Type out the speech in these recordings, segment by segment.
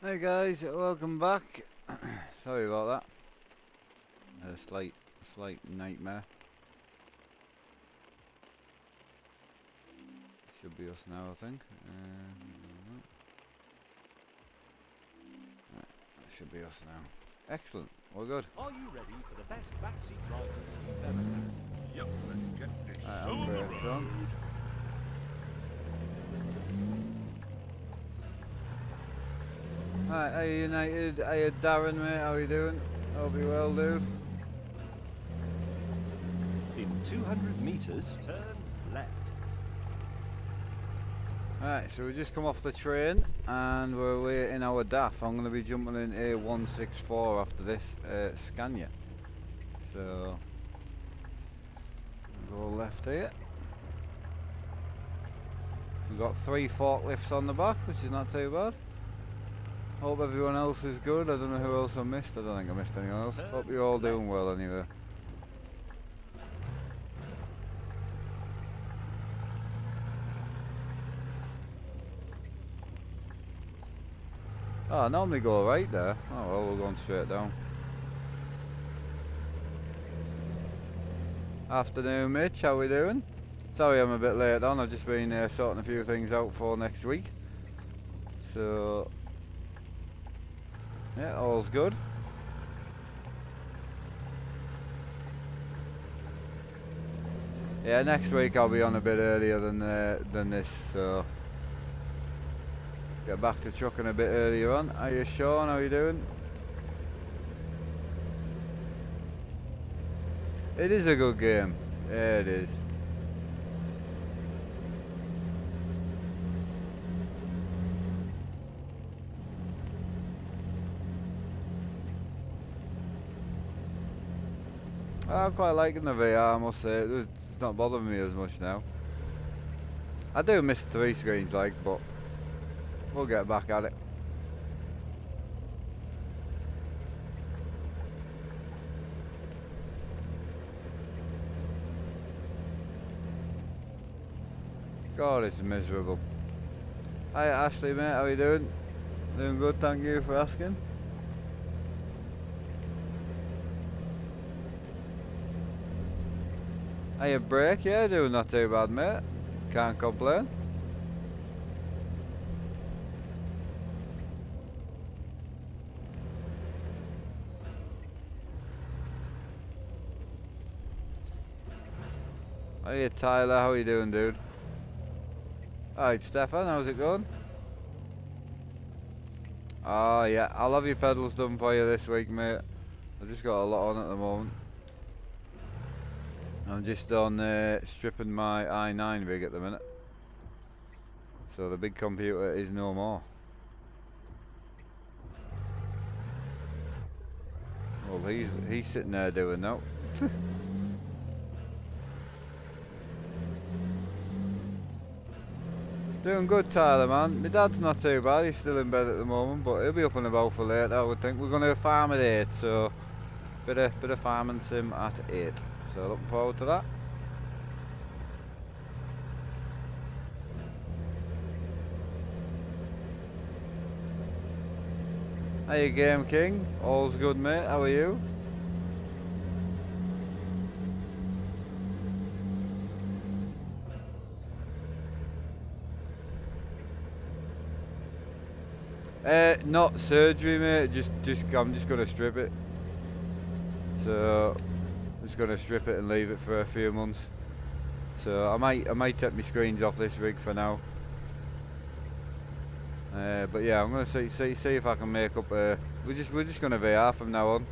Hey guys, welcome back. Sorry about that. A slight nightmare. Should be us now, I think. That should be us now. Excellent. We're good. Are you ready for the best backseat ride you've ever had? Yep, let's get this Right, show on the brakes road. on. Right, hey United, hey Darren mate, how you doing? Hope you well, dude. In 200 meters, turn left. Right, so we just come off the train and we're waiting our DAF. I'm going to be jumping in A164 after this Scania. So, go left here. We've got 3 forklifts on the back, which is not too bad. Hope everyone else is good. I don't know who else I missed. I don't think I missed anyone else. Hope you're all doing well anyway. Oh, I normally go right there. Oh well, we're going straight down. Afternoon Mitch, how we doing? Sorry I'm a bit late on, I've just been sorting a few things out for next week. So, yeah, all's good. Yeah, next week I'll be on a bit earlier than this, so get back to trucking a bit earlier on. How you Sean, how you doing? It is a good game. Yeah, it is. I'm quite liking the VR, I must say. It's not bothering me as much now. I do miss 3 screens, like, but we'll get back at it. God, it's miserable. Hi Ashley mate, how you doing? Doing good, thank you for asking. Hiya break, yeah, doing not too bad mate. Can't complain. Hiya Tyler, how you doing dude? Alright Stefan, how's it going? Oh yeah, I'll have your pedals done for you this week mate. I've just got a lot on at the moment. I'm just on stripping my i9 rig at the minute. So the big computer is no more. Well he's sitting there doing that. Doing good Tyler man. My dad's not too bad, he's still in bed at the moment, but he'll be up and about for later I would think. We're gonna farm at 8, so bit of farming sim at 8. So looking forward to that. Hiya Game King, all's good mate, how are you? Not surgery mate, I'm just gonna strip it. So I'm just gonna strip it and leave it for a few months. So I might take my screens off this rig for now. But yeah, I'm gonna see if I can make up. We're just gonna VR from now on.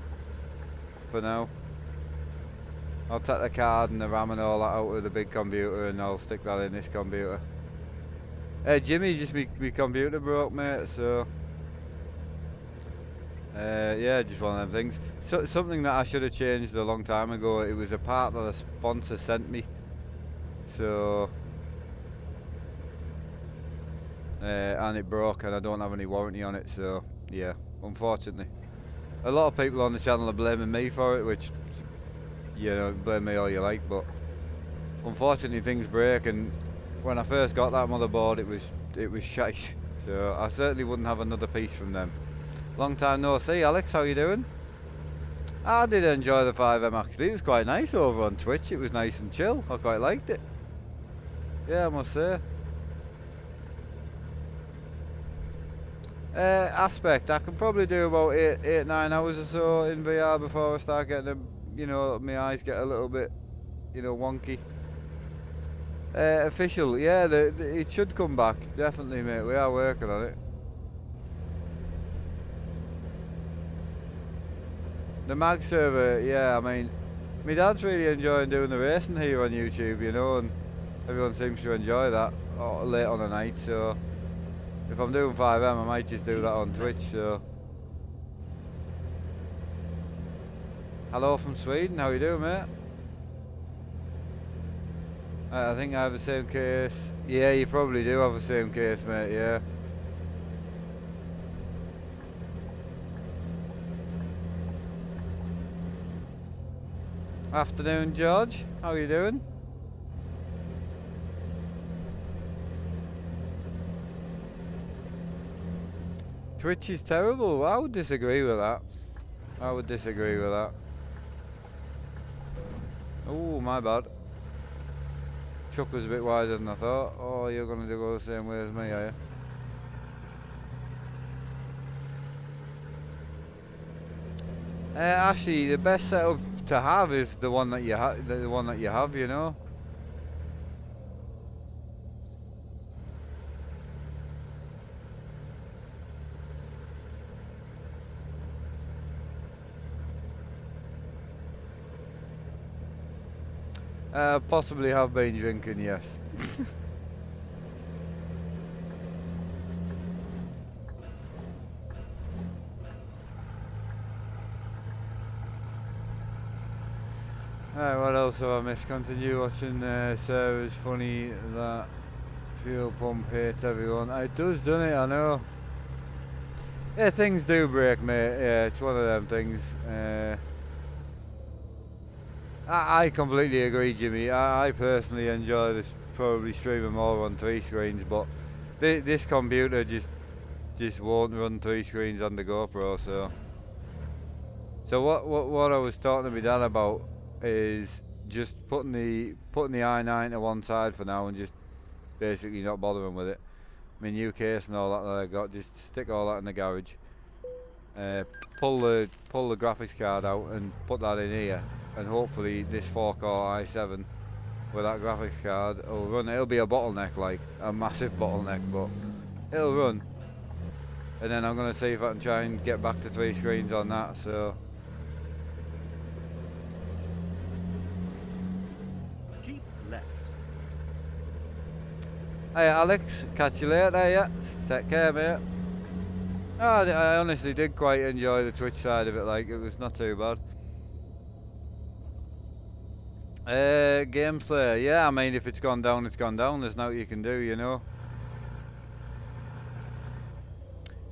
For now, I'll take the card and the RAM and all that out of the big computer, and I'll stick that in this computer. Jimmy, just my computer broke, mate. So yeah, just one of them things. So something that I should have changed a long time ago. It was a part that a sponsor sent me. So. And it broke and I don't have any warranty on it, so yeah, unfortunately. A lot of people on the channel are blaming me for it, which, you know, blame me all you like, but unfortunately things break, and when I first got that motherboard it was shite. So I certainly wouldn't have another piece from them. Long time no see, Alex. How you doing? I did enjoy the 5M actually. It was quite nice over on Twitch. It was nice and chill. I quite liked it. Yeah, I must say. Aspect. I can probably do about 9 hours or so in VR before I start getting them. You know, my eyes get a little bit, you know, wonky. Official. Yeah, it should come back. Definitely, mate. We are working on it. The mag server, yeah, I mean, my dad's really enjoying doing the racing here on YouTube, you know, and everyone seems to enjoy that late on the night, so if I'm doing 5M, I might just do that on Twitch, so. Hello from Sweden, how you doing, mate? I think I have the same case. Yeah, you probably do have the same case, mate, yeah. Afternoon, George. How are you doing? Twitch is terrible. I would disagree with that. I would disagree with that. Oh, my bad. Chuck was a bit wider than I thought. Oh, you're going to go the same way as me, are you? Actually, the best setup to have is the one that you have. The one that you have, you know. Possibly have been drinking, yes. Alright, what else have I missed? Continue watching Sarah's funny that fuel pump hates everyone. It does, doesn't it? I know. Yeah, things do break, mate. Yeah, it's one of them things. I completely agree, Jimmy. I personally enjoy this probably streaming more on 3 screens, but this computer just won't run 3 screens on the GoPro. So what I was talking to my dad about is just putting the i9 to one side for now and just basically not bothering with it. My new case and all that I got, just stick all that in the garage. Pull the graphics card out and put that in here, and hopefully this 4-core i7 with that graphics card will run. It'll be a bottleneck, like a massive bottleneck, but it'll run. And then I'm gonna see if I can try and get back to 3 screens on that. So Keep left. hey Alex, catch you later. Yeah, take care, mate. Oh, I honestly did quite enjoy the Twitch side of it. Like, it was not too bad. Game Slayer, yeah, I mean, if it's gone down, it's gone down. There's nothing you can do, you know.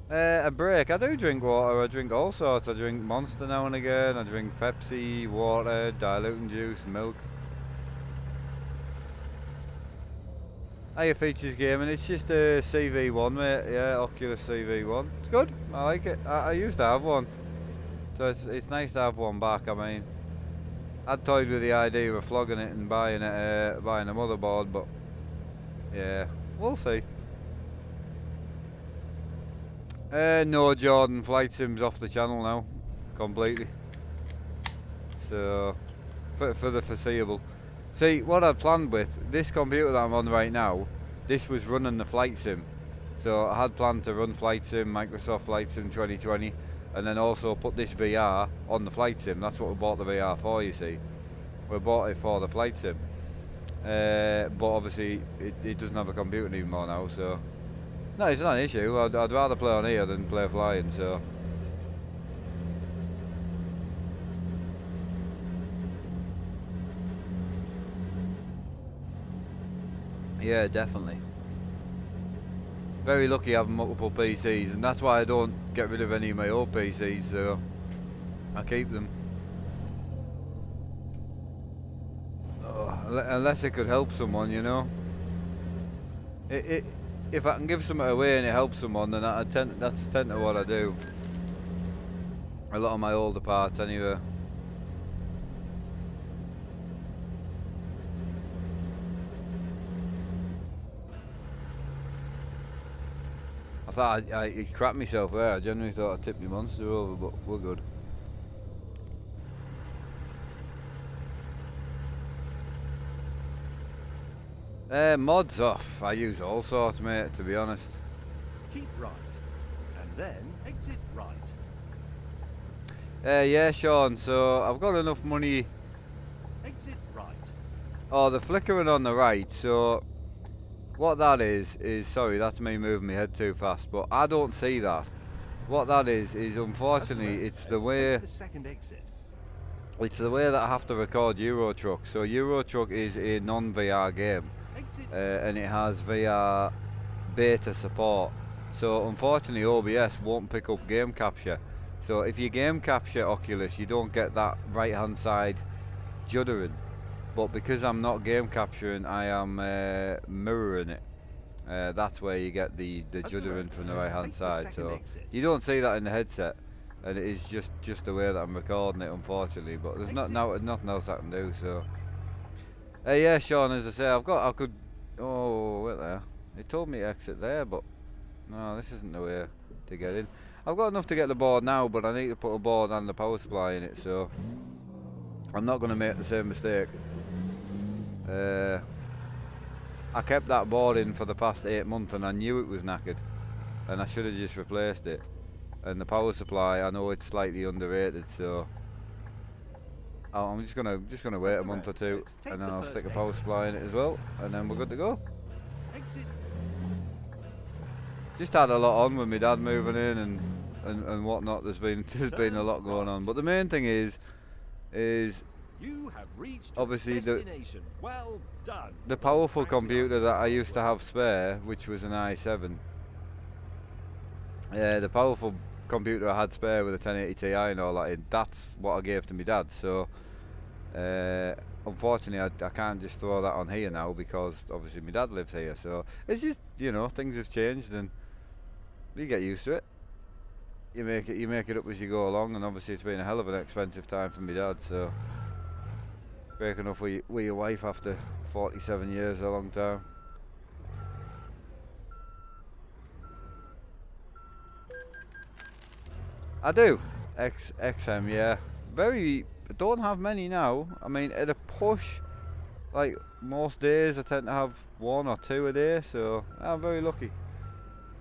A break. I do drink water. I drink all sorts. I drink Monster now and again. I drink Pepsi, water, diluting juice, milk. Higher features gaming. It's just a CV1, mate. Yeah, Oculus CV1. It's good. I like it. I used to have one, so it's nice to have one back. I mean, I'd toyed with the idea of flogging it and buying a motherboard, but yeah, we'll see. No, Jordan, Flight Sim's off the channel now, completely. So, for the foreseeable. See, what I planned with this computer that I'm on right now, this was running the Flight Sim. So I had planned to run Flight Sim, Microsoft Flight Sim 2020, and then also put this VR on the Flight Sim. That's what we bought the VR for, you see. We bought it for the Flight Sim. But obviously, it doesn't have a computer anymore now, so... No, it's not an issue. I'd rather play on here than play flying, so... Yeah, definitely. Very lucky having multiple PCs, and that's why I don't get rid of any of my old PCs, so... I keep them. Unless it could help someone, you know. if I can give something away and it helps someone, then that's tend to what I do. A lot of my older parts, anyway. I thought I crapped myself there. I genuinely thought I tipped my monster over, but we're good. Mods off. I use all sorts, mate, to be honest. Keep right. And then exit right. Yeah, Sean, so I've got enough money. Exit right. Oh, the flickering on the right, so what that is, sorry, that's me moving my head too fast, but I don't see that. What that is unfortunately, it's the way, The second exit. it's the way that I have to record Euro Truck. So Euro Truck is a non-VR game, Exit. and it has VR beta support. So unfortunately OBS won't pick up game capture. So if you game capture Oculus, you don't get that right hand side juddering. But because I'm not game capturing, I am mirroring it. That's where you get the juddering from the right hand side. So you don't see that in the headset, and it is just the way that I'm recording it, unfortunately. But there's nothing else I can do. So yeah, Sean, as I say, I could. Oh, wait there. It told me to exit there, but no, this isn't the way to get in. I've got enough to get the board now, but I need to put a board and the power supply in it, so I'm not going to make the same mistake. I kept that board in for the past 8 months and I knew it was knackered, and I should have just replaced it. And the power supply, I know it's slightly underrated, so I'm just gonna wait a month or two, and then I'll stick a power supply in it as well, and then we're good to go. Exit. Just had a lot on with my dad moving in and whatnot. There's been a lot going on, but the main thing is You have reached obviously destination. Well done. the powerful computer that I used to have spare, which was an i7. The powerful computer I had spare with a 1080 Ti and all that in, that's what I gave to my dad. So unfortunately I can't just throw that on here now, because obviously my dad lives here. So it's just, you know, things have changed and you get used to it. You make it up as you go along, and obviously it's been a hell of an expensive time for my dad. So breaking up with your wife after 47 years is a long time. I do. XM, yeah. Don't have many now. I mean, at a push, like most days, I tend to have 1 or 2 a day, so I'm very lucky.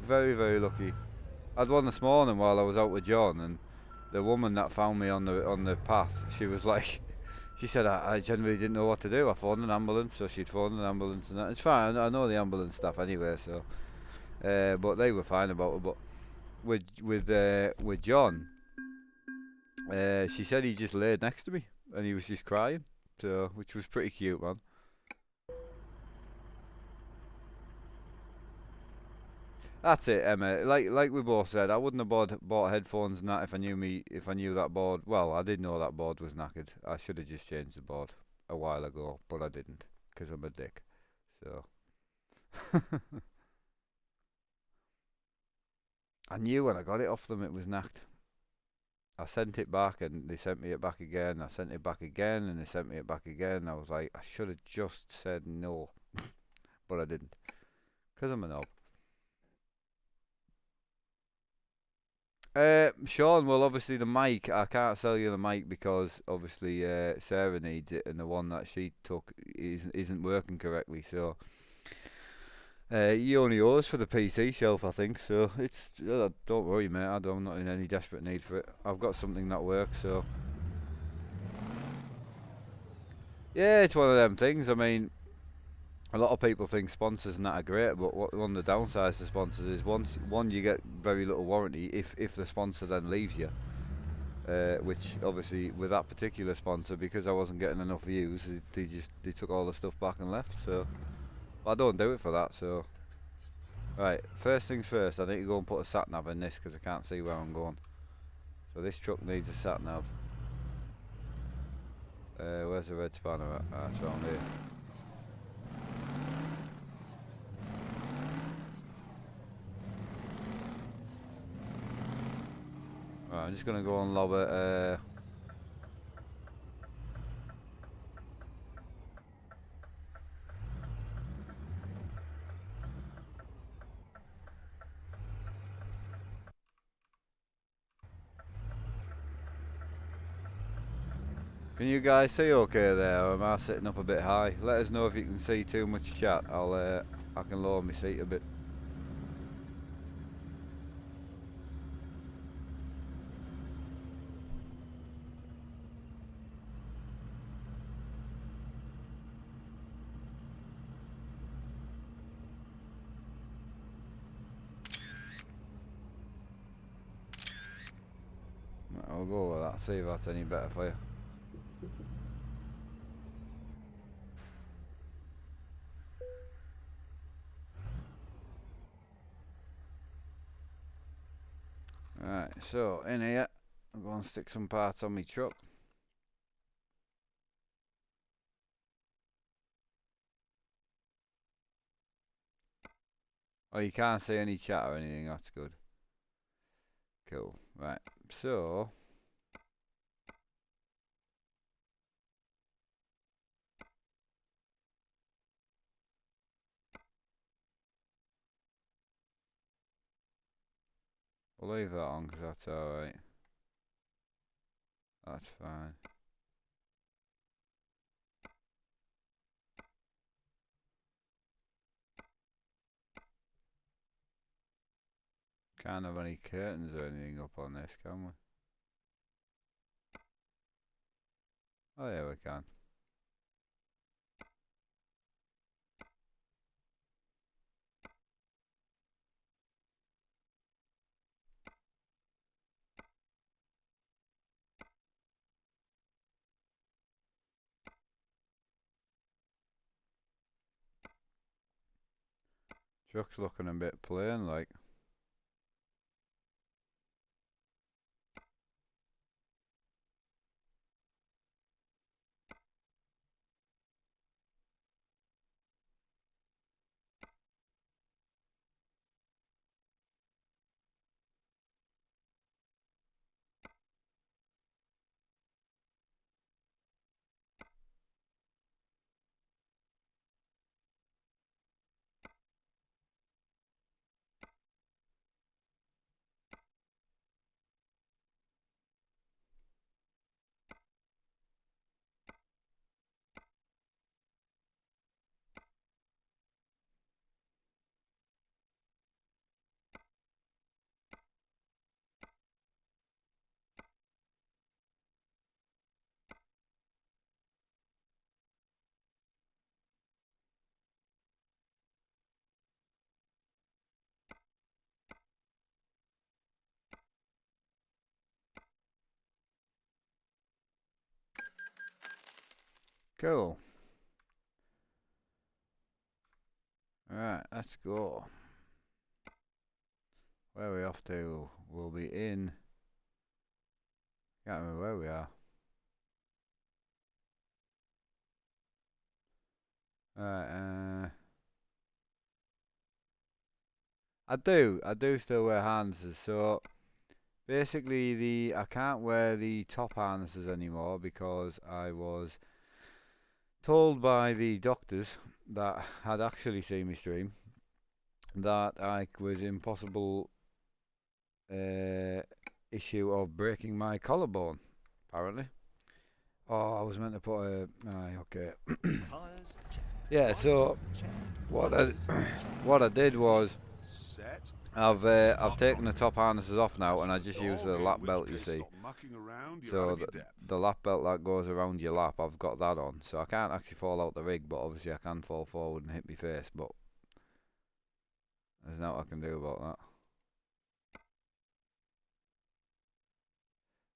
Very, very lucky. I had one this morning while I was out with John, and the woman that found me on the path, she was like, she said, I genuinely didn't know what to do. I phoned an ambulance, so she'd phoned an ambulance, and that. It's fine. I know the ambulance stuff anyway, so. But they were fine about it. But with John, she said he just laid next to me and he was just crying, so which was pretty cute, man. That's it, Emma. Like we both said, I wouldn't have bought headphones and that if I knew that board. Well, I did know that board was knackered. I should have just changed the board a while ago, but I didn't, because I'm a dick. So I knew when I got it off them it was knacked. I sent it back and they sent me it back again. I sent it back again and they sent me it back again. I was like, I should have just said no, but I didn't, because I'm a knob. Sean, well, obviously the mic, I can't sell you the mic because obviously Sarah needs it, and the one that she took isn't working correctly. So you only yours for the PC shelf, I think. So it's don't worry, mate. I'm not in any desperate need for it. I've got something that works. So yeah, it's one of them things. I mean, a lot of people think sponsors and that are great, but one of the downsides to sponsors is one you get very little warranty if the sponsor then leaves you. Which obviously with that particular sponsor, because I wasn't getting enough views, they took all the stuff back and left. So I don't do it for that. So right, first things first, I need to go and put a sat nav in this because I can't see where I'm going. So this truck needs a sat nav. Where's the red spanner at? That's around here. I'm just gonna go and lob it. Can you guys see okay there, or am I sitting up a bit high? Let us know if you can see too much chat. I can lower my seat a bit. Right, I'll go with that. See if that's any better for you. Right, so in here, I'm going to stick some parts on my truck. Oh, you can't see any chat or anything, that's good. Cool, right, so... We'll leave that on because that's alright. That's fine. Can't have any curtains or anything up on this, can we? Oh yeah, we can. Truck's looking a bit plain, like. Cool. Right, let's go. Where are we off to? We'll be in... Can't remember where we are. Right, I do still wear harnesses, so... Basically, I can't wear the top harnesses anymore because I was told by the doctors that had actually seen me stream that I was in possible issue of breaking my collarbone, apparently. Oh, I was meant to put a... Aye, okay. Tires, check. Yeah, so Lights, check. what I Windows, check. what I did was Set. I've taken the top harnesses off now and I just use the Dog, lap in which belt, you case see. stop mucking around, you're out So of your depth. the lap belt that goes around your lap, I've got that on. So I can't actually fall out the rig, but obviously I can fall forward and hit my face, but there's nothing I can do about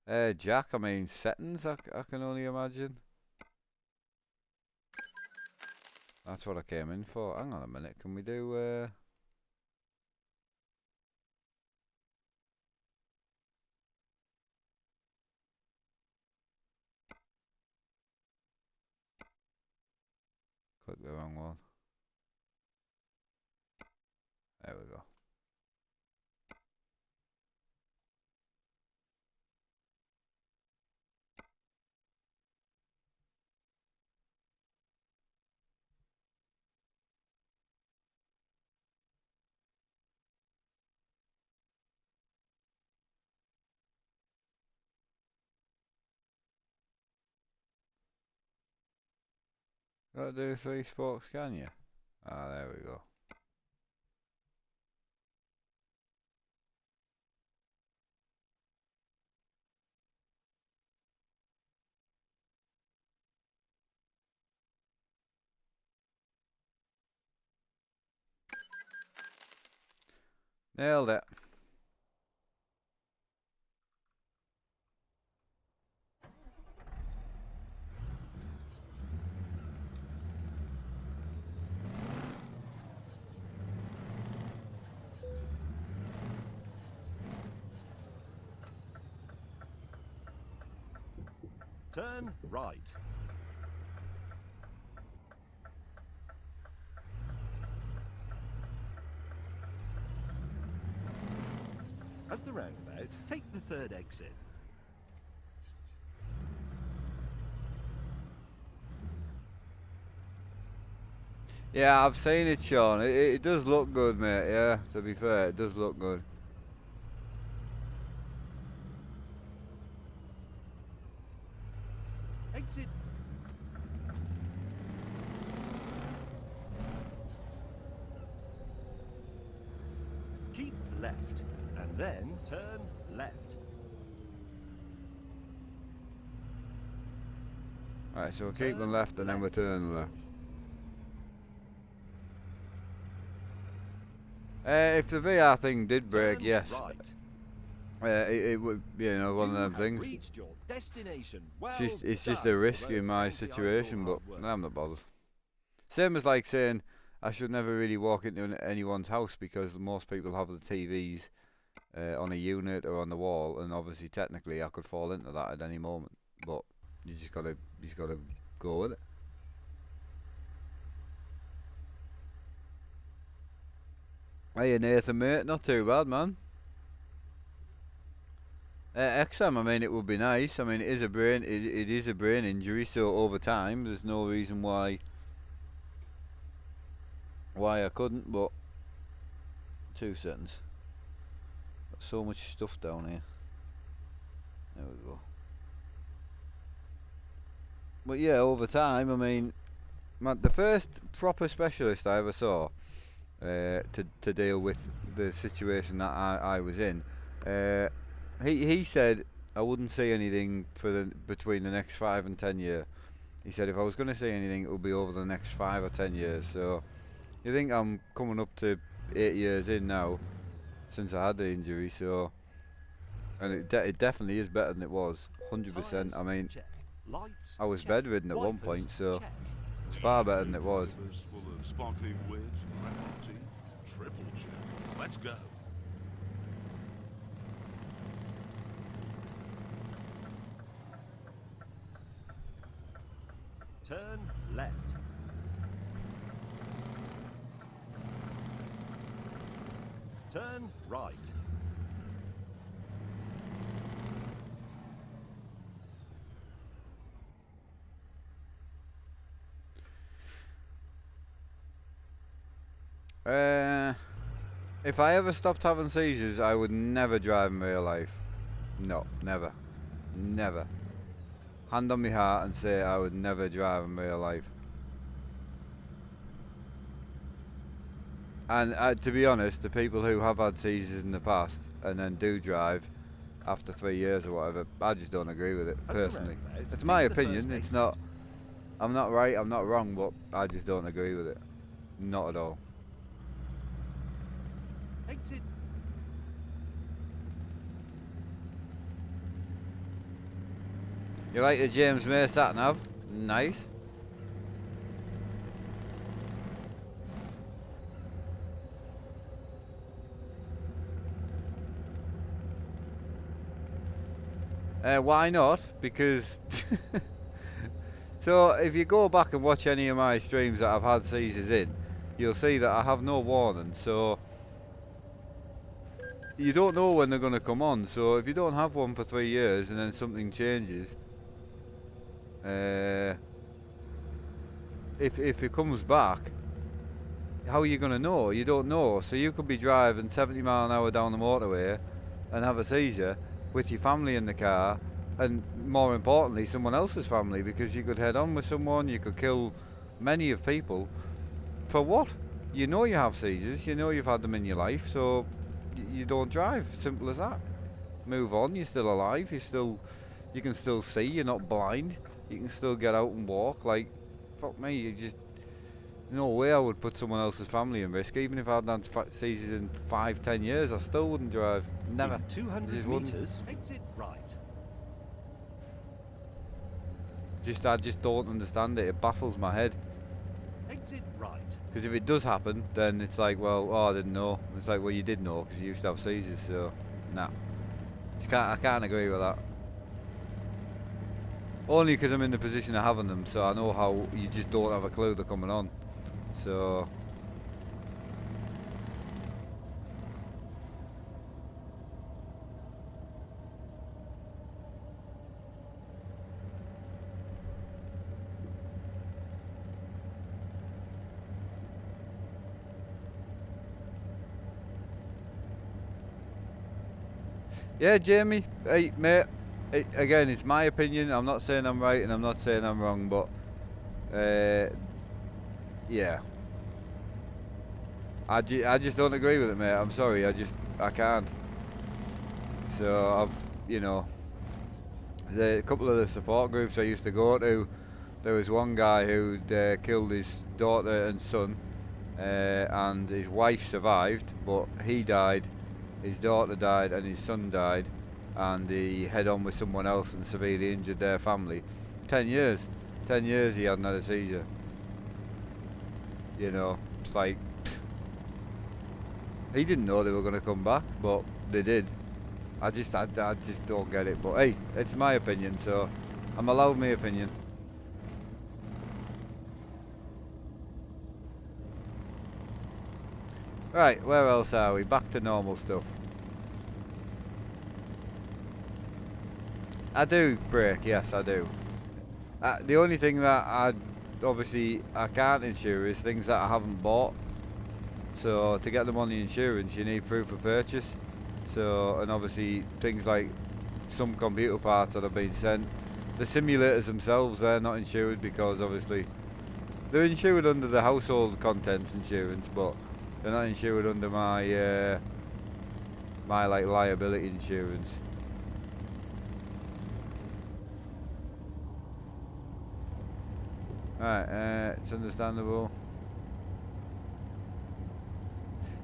that. Jack, I mean settings, I can only imagine. That's what I came in for. Hang on a minute, can we do click the wrong one. There we go. Gotta do 3 spokes, can you? Ah, there we go. Nailed it. Turn right. At the roundabout, take the third exit. Yeah, I've seen it, Sean. It does look good, mate. Yeah, to be fair, it does look good. Exit. Keep left, and then turn left. Right, so we'll keep them left and then we'll turn left. If the VR thing did break, Turn yes. right. It would, you know, one of them You have things. reached your destination. Well It's just done a risk for those in my 40 situation, but hard work. I'm not bothered. Same as like saying I should never really walk into anyone's house because most people have the TVs on a unit or on the wall, and obviously technically I could fall into that at any moment. But you just gotta go with it. Hey Nathan, mate, not too bad, man. XM, I mean, it would be nice. I mean, it is a it is a brain injury, so over time, there's no reason why I couldn't. But 2 seconds. Got so much stuff down here. There we go. But yeah, over time, I mean, the first proper specialist I ever saw to deal with the situation that I was in, he said I wouldn't see anything for between the next 5 and 10 years. He said if I was going to see anything, it would be over the next 5 or 10 years. So you think I'm coming up to 8 years in now since I had the injury. So and it definitely is better than it was, 100%. I mean, Check. Lights, I was check. bedridden at one Wipers, point, so check. it's far better than it was. Rivers full of sparkling wit and repartee. Triple check. Let's go. Turn left. Turn right. If I ever stopped having seizures, I would never drive in real life. No, never. Never. Hand on my heart and say I would never drive in real life. And to be honest, the people who have had seizures in the past and then do drive after 3 years or whatever, I just don't agree with it, personally. It's my opinion, it's not... I'm not right, I'm not wrong, but I just don't agree with it. Not at all. Exit. You like the James May sat-nav? Nice. Why not? Because... So, if you go back and watch any of my streams that I've had seizures in, you'll see that I have no warning, so... You don't know when they're going to come on, so if you don't have one for 3 years and then something changes... if it comes back, how are you going to know? You don't know. So you could be driving 70 mile an hour down the motorway and have a seizure with your family in the car, and more importantly, someone else's family, because you could head on with someone, you could kill many of people, for what? You know you have seizures, you know you've had them in your life, so you don't drive. Simple as that. Move on. You're still alive. You can still see. You're not blind. You can still get out and walk. Like, fuck me. You just no way I would put someone else's family in risk. Even if I hadn't had seizures in 5, 10 years, I still wouldn't drive. Never. In I 200 just wouldn't. meters, exit right. I just don't understand it. It baffles my head. Exit right. Because if it does happen, then it's like, well, oh, I didn't know. It's like, well, you did know because you used to have seizures. So, nah. I can't agree with that. Only because I'm in the position of having them, so I know how you just don't have a clue they're coming on. So. Yeah, Jamie, hey, mate, again, it's my opinion. I'm not saying I'm right and I'm not saying I'm wrong, but, yeah. I just don't agree with it, mate. I'm sorry, I can't. So, you know, a couple of the support groups I used to go to, there was one guy who'd killed his daughter and son, and his wife survived, but he died. His daughter died and his son died, and he head on with someone else and severely injured their family. 10 years. 10 years he hadn't had a seizure. You know, it's like, he didn't know they were going to come back, but they did. I just don't get it, but hey, it's my opinion, so I'm allowed my opinion. Right, where else are we? Back to normal stuff. I do brake, yes I do. The only thing that I can't insure is things that I haven't bought. So to get them on the insurance you need proof of purchase. So, and obviously things like some computer parts that have been sent. The simulators themselves, they're not insured because obviously they're insured under the household contents insurance, but they're not insured under my my like liability insurance. Right, it's understandable.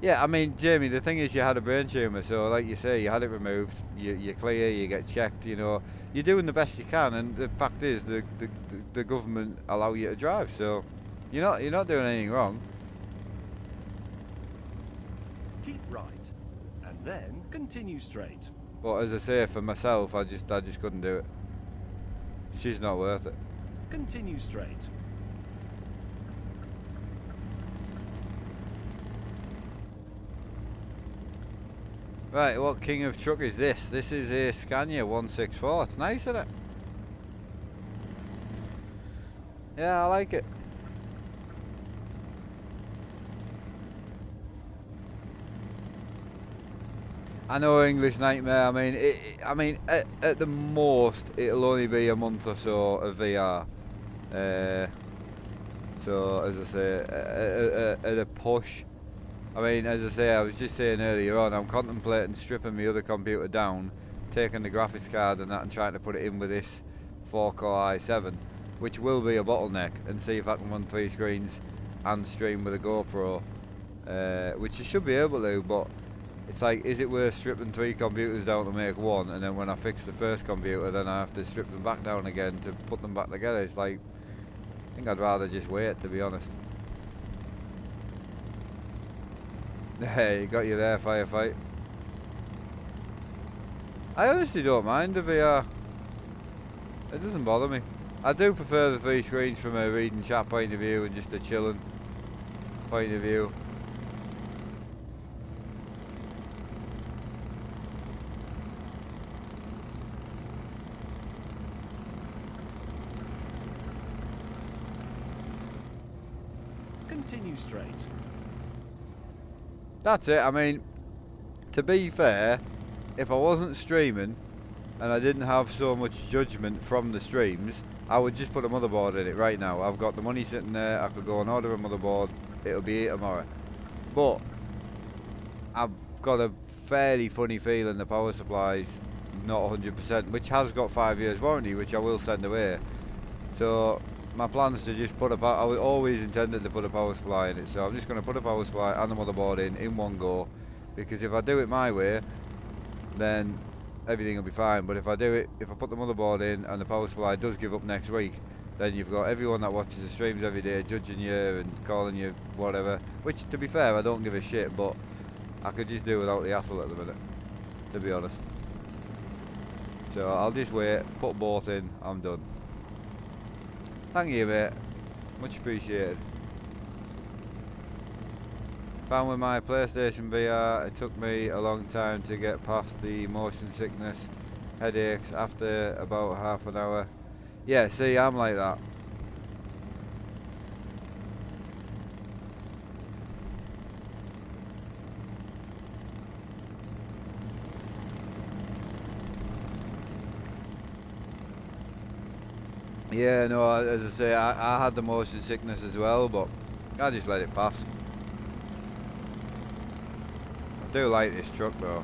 Yeah, I mean, Jamie, the thing is you had a brain tumour, so like you say, you had it removed, you're clear, you get checked, you know, you're doing the best you can, and the fact is the government allow you to drive, so you're not doing anything wrong. Keep right, and then continue straight. But as I say, for myself, I just couldn't do it. She's not worth it. Continue straight. Right, what king of truck is this? This is a Scania 164. It's nice, isn't it? Yeah, I like it. I know English Nightmare. I mean, at the most, it'll only be a month or so of VR. So as I say, at a push. I mean, as I say, I was just saying earlier on, I'm contemplating stripping my other computer down, taking the graphics card and that, and trying to put it in with this 4-core i7, which will be a bottleneck, and see if I can run 3 screens and stream with a GoPro, which you should be able to, but it's like, is it worth stripping 3 computers down to make one, and then when I fix the first computer, then I have to strip them back down again to put them back together? It's like, I think I'd rather just wait, to be honest. Hey, got you there, firefight. I honestly don't mind the VR. It doesn't bother me. I do prefer the 3 screens from a reading chat point of view and just a chilling point of view. Continue straight. That's it. I mean, to be fair, if I wasn't streaming and I didn't have so much judgment from the streams, I would just put a motherboard in it right now. I've got the money sitting there. I could go and order a motherboard. It'll be here tomorrow. But I've got a fairly funny feeling the power supply's not 100%, which has got 5 years warranty, which I will send away. So my plan's to just put a I always intended to put a power supply in it, so I'm just going to put a power supply and the motherboard in one go, because if I do it my way, then everything will be fine. But if I put the motherboard in and the power supply does give up next week, then you've got everyone that watches the streams every day judging you and calling you whatever, which to be fair I don't give a shit, but I could just do without the hassle at the minute, to be honest. So I'll just wait, put both in, I'm done. Thank you, mate. Much appreciated. Found with my PlayStation VR, it took me a long time to get past the motion sickness, headaches after about half an hour. Yeah, see, I'm like that. Yeah, no, as I say, I had the motion sickness as well, but I just let it pass. I do like this truck though.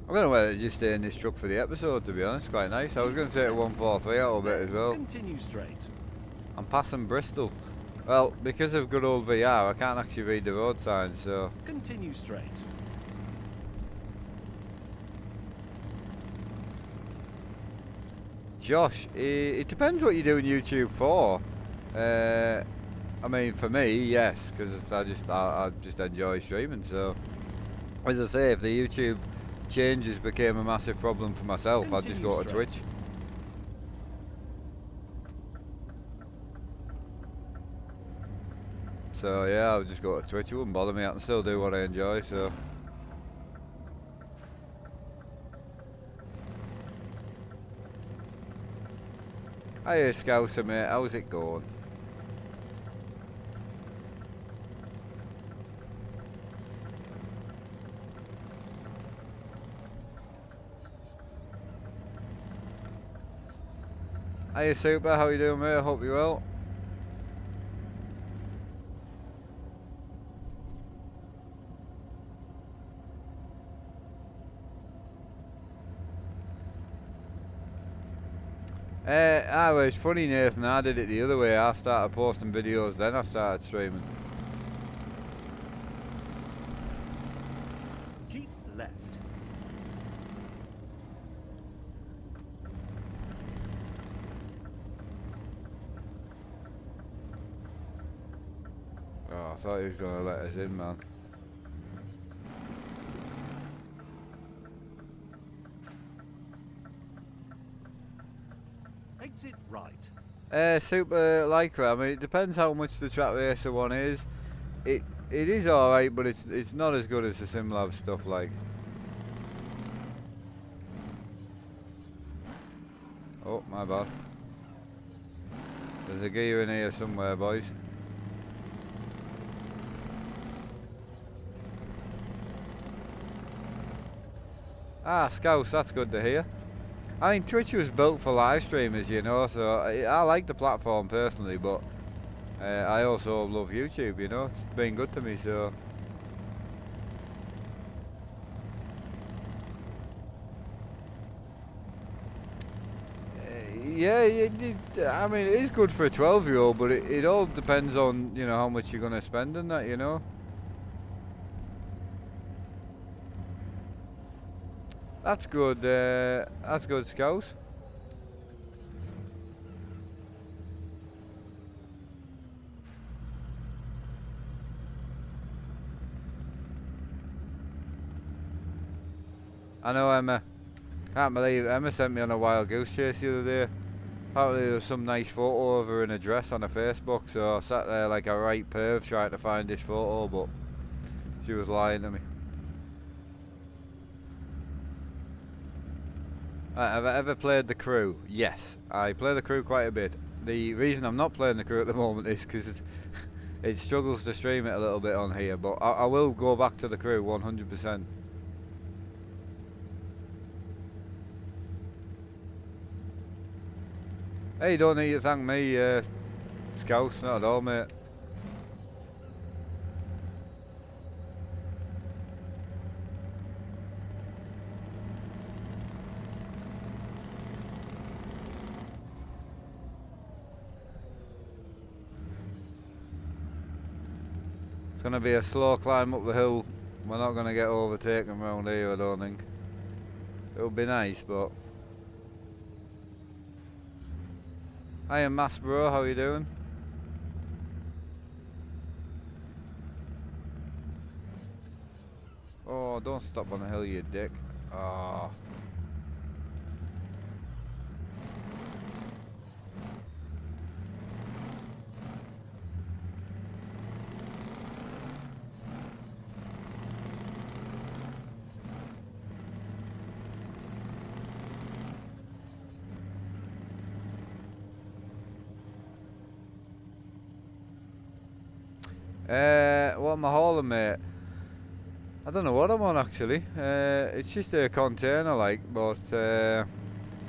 I'm going to let it just stay in this truck for the episode, to be honest. Quite nice. I was going to take a 143 out of it as well. Continue straight. I'm passing Bristol. Well, because of good old VR, I can't actually read the road signs, so... Continue straight. Josh, it depends what you're doing YouTube for. I mean, for me, yes, because I just enjoy streaming, so... As I say, if the YouTube changes became a massive problem for myself, I'd just go to Twitch. So yeah, I would just go to Twitch. It wouldn't bother me. I can still do what I enjoy. So. Hiya, Scouser mate. How's it going? Hiya, Super. How you doing, mate? I hope you're well. Well, it's funny, Nathan. I did it the other way. I started posting videos, then I started streaming. Keep left. Oh, I thought he was going to let us in, man. Exit right. Super Lycra. I mean, it depends how much the Track Racer one is. It is alright, but it's not as good as the SimLab stuff, like. Oh, my bad. There's a gear in here somewhere, boys. Ah, Scouse, that's good to hear. I mean, Twitch was built for live streamers, you know, so I like the platform personally, but I also love YouTube, you know, it's been good to me, so. Yeah, I mean, it is good for a 12-year-old, but it all depends on, you know, how much you're going to spend on that, you know. That's good, Scouse. I know, Emma. Can't believe Emma sent me on a wild goose chase the other day. Apparently there was some nice photo of her in a dress on her Facebook, so I sat there like a right perv trying to find this photo, but she was lying to me. Have I ever played the crew? Yes, I play the crew quite a bit. The reason I'm not playing the crew at the moment is because it struggles to stream it a little bit on here, but I will go back to the crew 100%. Hey, you don't need to thank me, Scouse, not at all, mate. It's going to be a slow climb up the hill. We're not going to get overtaken round here, I don't think. It would be nice, but... Hiya, Mass Bro, how you doing? Oh, don't stop on the hill, you dick. Oh. What am I hauling, mate? I don't know what I'm on actually. It's just a container, like, but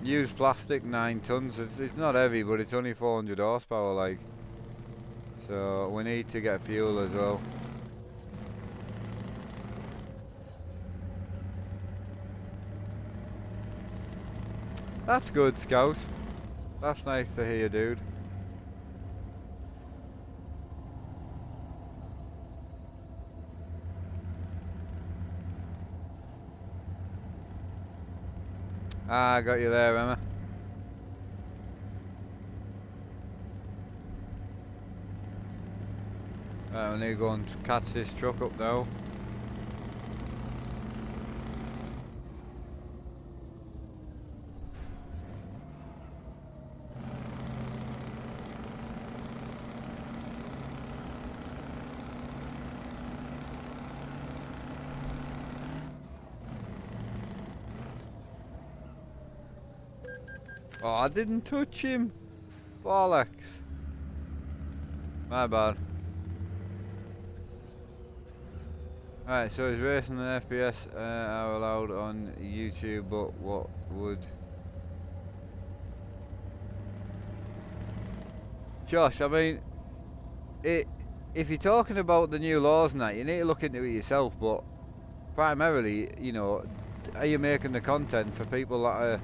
used plastic, 9 tons. It's not heavy, but it's only 400 horsepower, like. So we need to get fuel as well. That's good, Scout. That's nice to hear, dude. Ah, I got you there, Emma. Right, we need to go and catch this truck up now. Oh, I didn't touch him. Bollocks. My bad. Right, so he's racing an FPS are allowed on YouTube, but what would... Josh, I mean, if you're talking about the new laws and that, you need to look into it yourself, but primarily, you know, are you making the content for people that are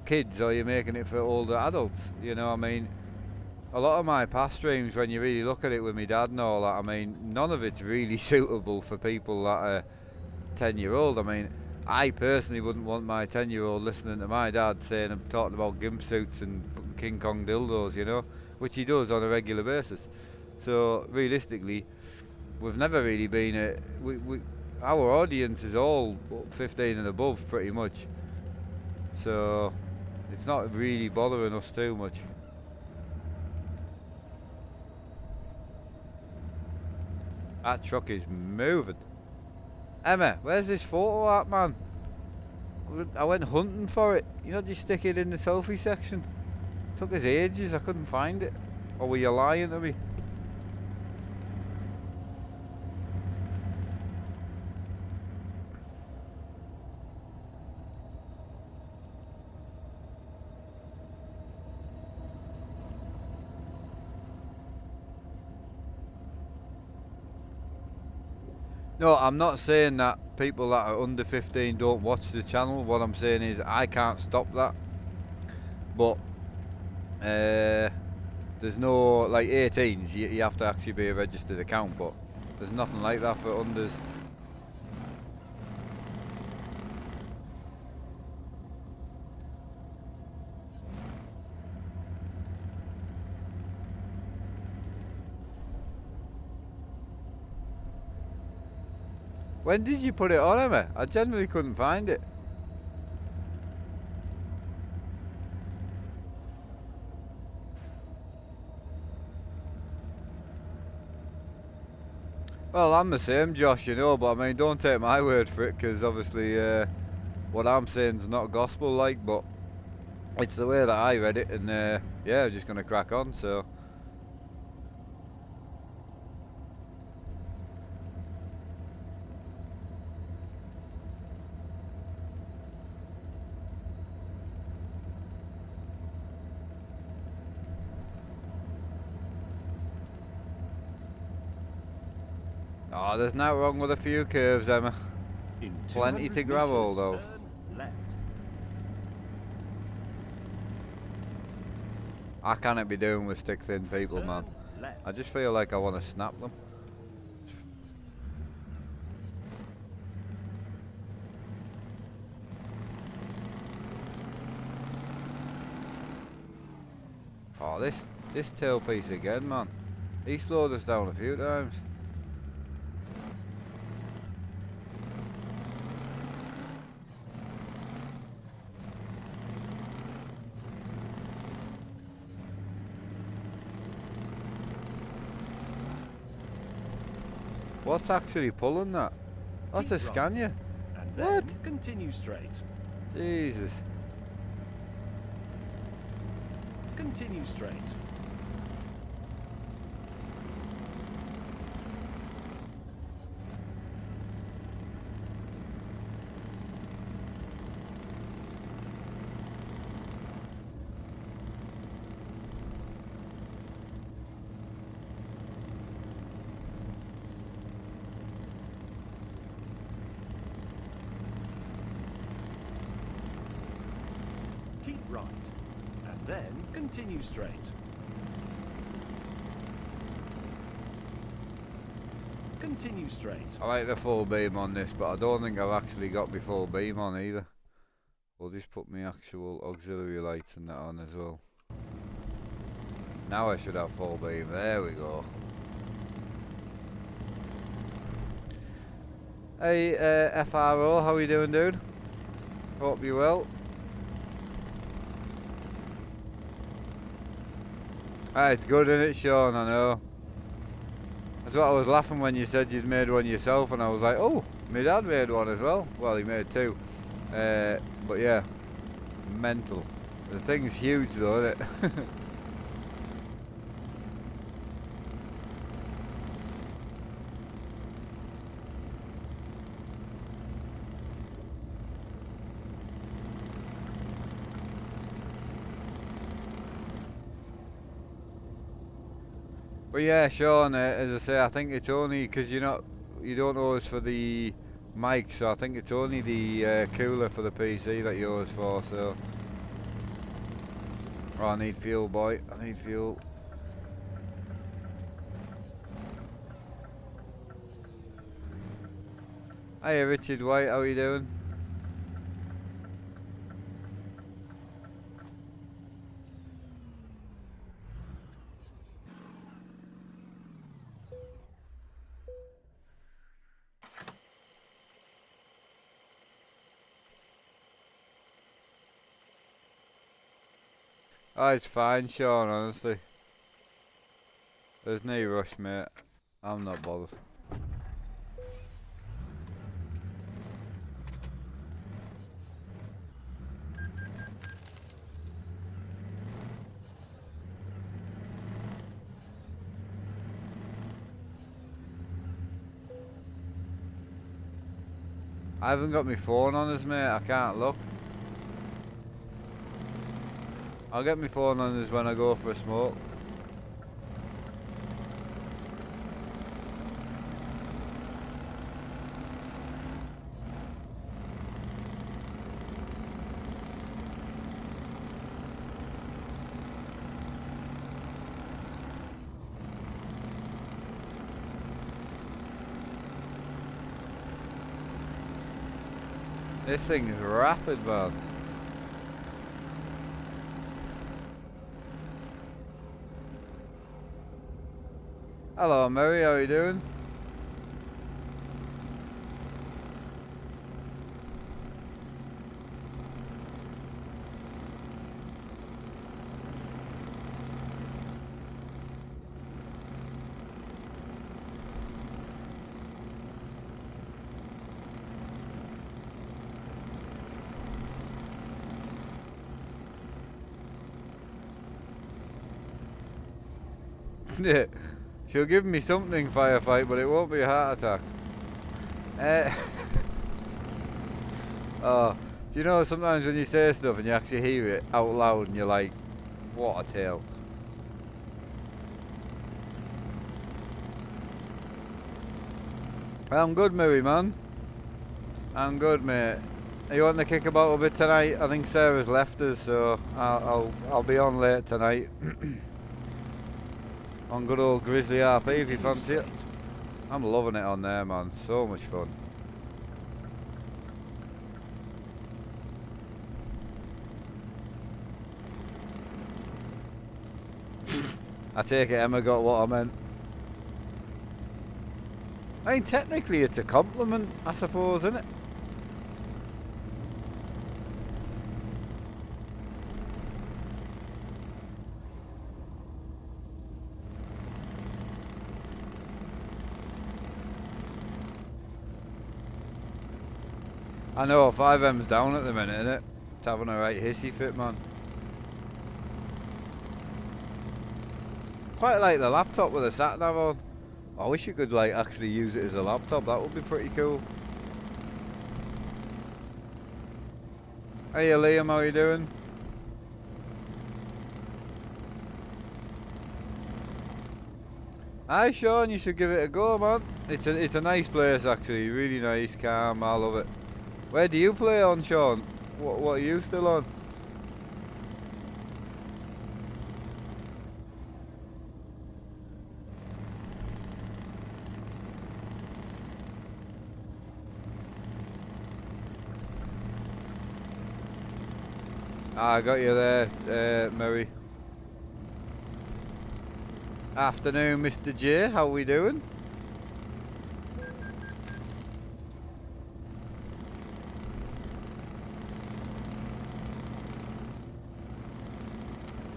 kids, or are you making it for older adults? You know, I mean, a lot of my past streams, when you really look at it with my dad and all that, I mean, none of it's really suitable for people that are 10-year-old. I mean, I personally wouldn't want my 10-year-old listening to my dad saying I'm talking about gimp suits and fucking King Kong dildos, you know, which he does on a regular basis. So realistically, we've never really been our audience is all 15 and above pretty much. So it's not really bothering us too much. That truck is moving. Emma, where's this photo at, man? I went hunting for it. You know, just stick it in the selfie section. Took us ages, I couldn't find it. Or were you lying to me? No, I'm not saying that people that are under 15 don't watch the channel. What I'm saying is I can't stop that. But there's no, like 18s, you have to actually be a registered account, but there's nothing like that for unders. When did you put it on, Emma? I generally couldn't find it. Well, I'm the same, Josh, you know, but I mean, don't take my word for it, because obviously, what I'm saying is not gospel like, but it's the way that I read it, and yeah, I'm just gonna crack on. So. Oh, there's no wrong with a few curves, Emma. In Plenty 200 to grab meters, hold of. turn left. I cannot be doing with stick thin people, Turn man. left. I just feel like I want to snap them. Oh, this tailpiece again, man. He slowed us down a few times. What's actually pulling that? That's a Keep right. Scania. And What? then continue straight. Jesus. Continue straight. Keep right. And then continue straight. Continue straight. I like the full beam on this, but I don't think I've actually got my full beam on either. We'll just put my actual auxiliary lights and that on as well. Now I should have full beam. There we go. Hey, FRO, how you doing, dude? Hope you're well. Ah, it's good, isn't it, Sean? I know. That's what I was laughing when you said you'd made one yourself, and I was like, oh, my dad made one as well. Well, he made two. But yeah, mental. The thing's huge though, isn't it? But yeah, Sean, as I say, I think it's only because you don't owe us for the mic, so I think it's only the cooler for the PC that you owe us for, so. Oh, I need fuel, boy. I need fuel. Hey, Richard White, how are you doing? Oh, it's fine, Sean, honestly. There's no rush, mate. I'm not bothered. I haven't got my phone on us, mate. I can't look. I'll get my phone on us when I go for a smoke. This thing is rapid, man. Hello, Mary, how are you doing? Yeah. She'll give me something firefight, but it won't be a heart attack. Oh, do you know sometimes when you say stuff and you actually hear it out loud and you're like, what a tale. I'm good, Mary, man. I'm good, mate. Are you wanting to kick about a bit tonight? I think Sarah's left us, so I'll be on late tonight. On good old Grizzly RP if you fancy it. I'm loving it on there, man. So much fun. I take it Emma got what I meant. I mean, technically it's a compliment, I suppose, isn't it? I know, 5M's down at the minute, isn't it? It's having a right hissy fit, man. Quite like the laptop with a sat nav on. I wish you could like actually use it as a laptop, that would be pretty cool. Hey Liam, how you doing? Hi Sean, you should give it a go, man. It's a nice place actually, really nice, calm, I love it. Where do you play on, Sean? What are you still on? I got you there, Murray. Afternoon, Mr. J. How we doing?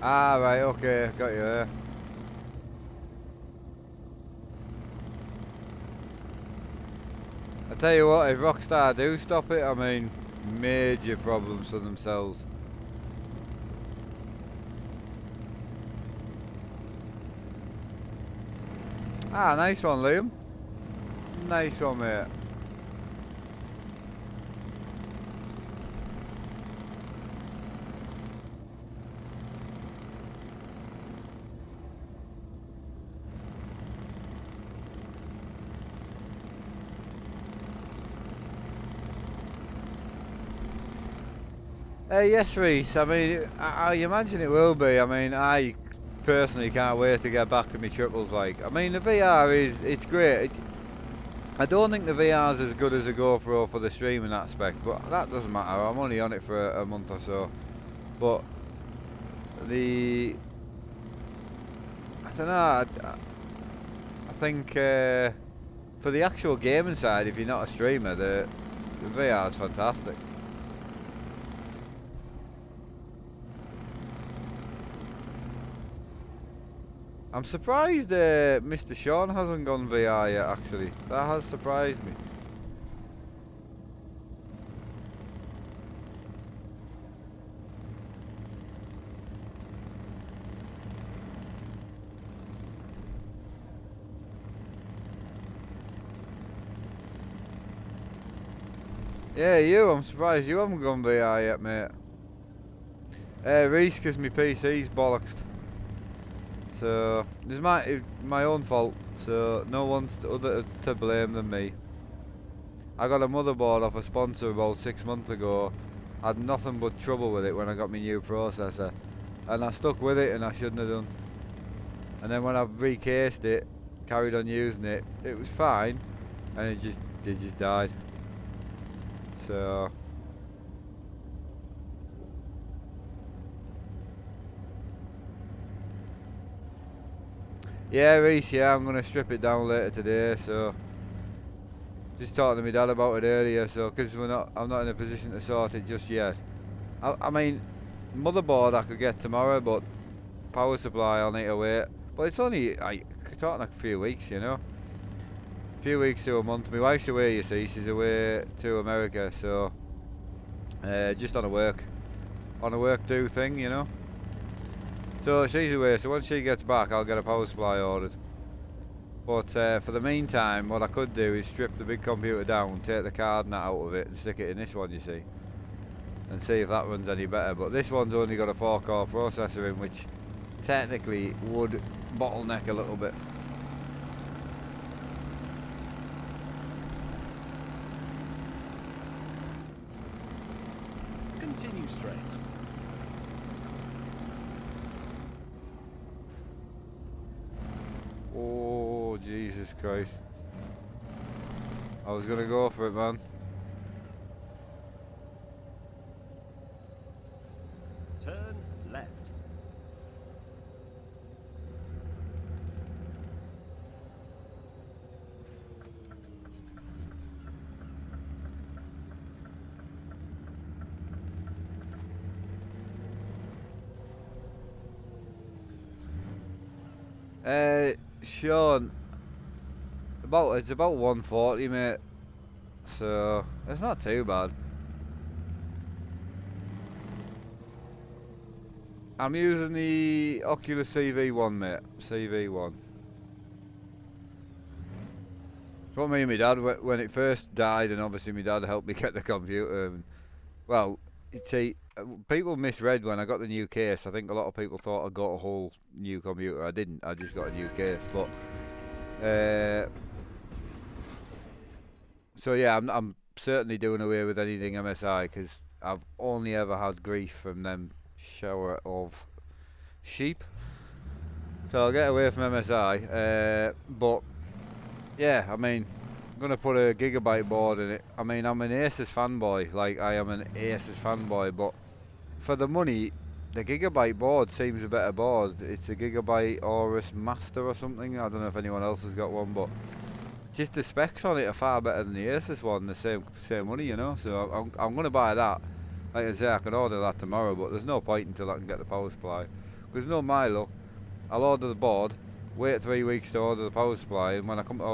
Ah, right, okay, got you there. I tell you what, if Rockstar do stop it, I mean, major problems for themselves. Ah, nice one, Liam. Nice one, mate. Yes, Reese. I mean, I imagine it will be. I mean, I personally can't wait to get back to my triples. Like, I mean, the VR it's great. I don't think the VR is as good as a GoPro for the streaming aspect, but that doesn't matter. I'm only on it for a month or so. But I don't know. I think for the actual gaming side, if you're not a streamer, the VR is fantastic. I'm surprised Mr. Sean hasn't gone VR yet, actually. That has surprised me. Yeah, I'm surprised you haven't gone VR yet, mate. Reese, cause my PC's bollocksed. So, it's my own fault, so no one's other to blame than me. I got a motherboard off a sponsor about 6 months ago. I had nothing but trouble with it when I got my new processor. And I stuck with it and I shouldn't have done. And then when I recased it, carried on using it, it was fine. And it just died. So... yeah, Reese, yeah, I'm gonna strip it down later today, so just talking to my dad about it earlier, so because I'm not in a position to sort it just yet. I mean, motherboard I could get tomorrow, but power supply I'll need to wait. But it's only talking like a few weeks, you know, a few weeks to a month. My wife's away, you see, she's away to America, so just on a work do thing, you know. So she's away, so once she gets back I'll get a power supply ordered. But for the meantime, what I could do is strip the big computer down, take the card nut out of it and stick it in this one, you see. And see if that runs any better. But this one's only got a 4-core processor in, which technically would bottleneck a little bit. Continue straight. Oh, Jesus Christ. I was gonna go for it, man. Turn left. Sean, it's about 140, mate. So it's not too bad. I'm using the Oculus CV1, mate. CV1. It's what me and my dad, when it first died, and obviously my dad helped me get the computer. And, well, you see, people misread when I got the new case. I think a lot of people thought I got a whole new computer. I didn't. I just got a new case. But so yeah, I'm certainly doing away with anything MSI because I've only ever had grief from them shower of sheep. So I'll get away from MSI. But yeah, I mean, I'm gonna put a gigabyte board in it. I mean, I'm an Asus fanboy. Like, I am an Asus fanboy. But for the money, the gigabyte board seems a better board. It's a gigabyte Aorus Master or something. I don't know if anyone else has got one, but just the specs on it are far better than the Asus one. The same money, you know. So I'm gonna buy that. Like I say, I can order that tomorrow, but there's no point until I can get the power supply. Because no my luck, I'll order the board, wait 3 weeks to order the power supply, and when I come to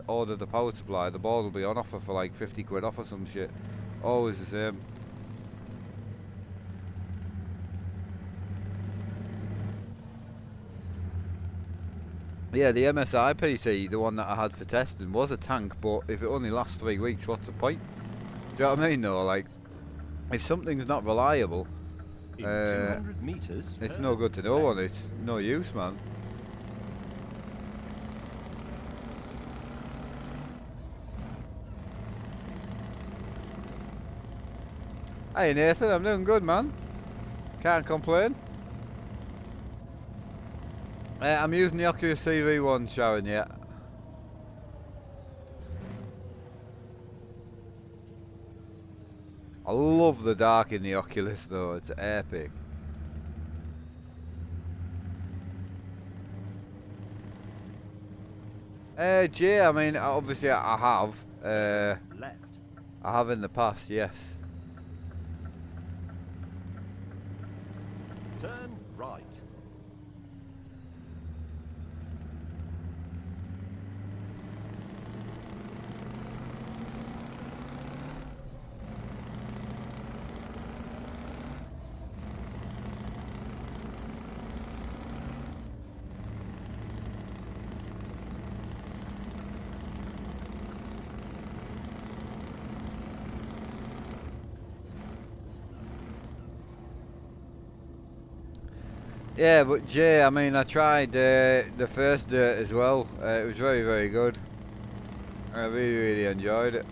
order the power supply, the board will be on offer for like 50 quid off or some shit. Always the same. Yeah, the MSI PC, the one that I had for testing, was a tank, but if it only lasts 3 weeks, what's the point? Do you know what I mean though? Like, if something's not reliable, In 200 meters, it's turn no good to no left. one. It's no use, man. Hey Nathan, I'm doing good, man. Can't complain. I'm using the Oculus CV1, Sharon, yeah. I love the dark in the Oculus though, it's epic. Jay, I mean, obviously I have. Left. I have in the past, yes. Turn right. Yeah, but Jay, I mean, I tried the first dirt as well. It was very, very good. I really, really enjoyed it.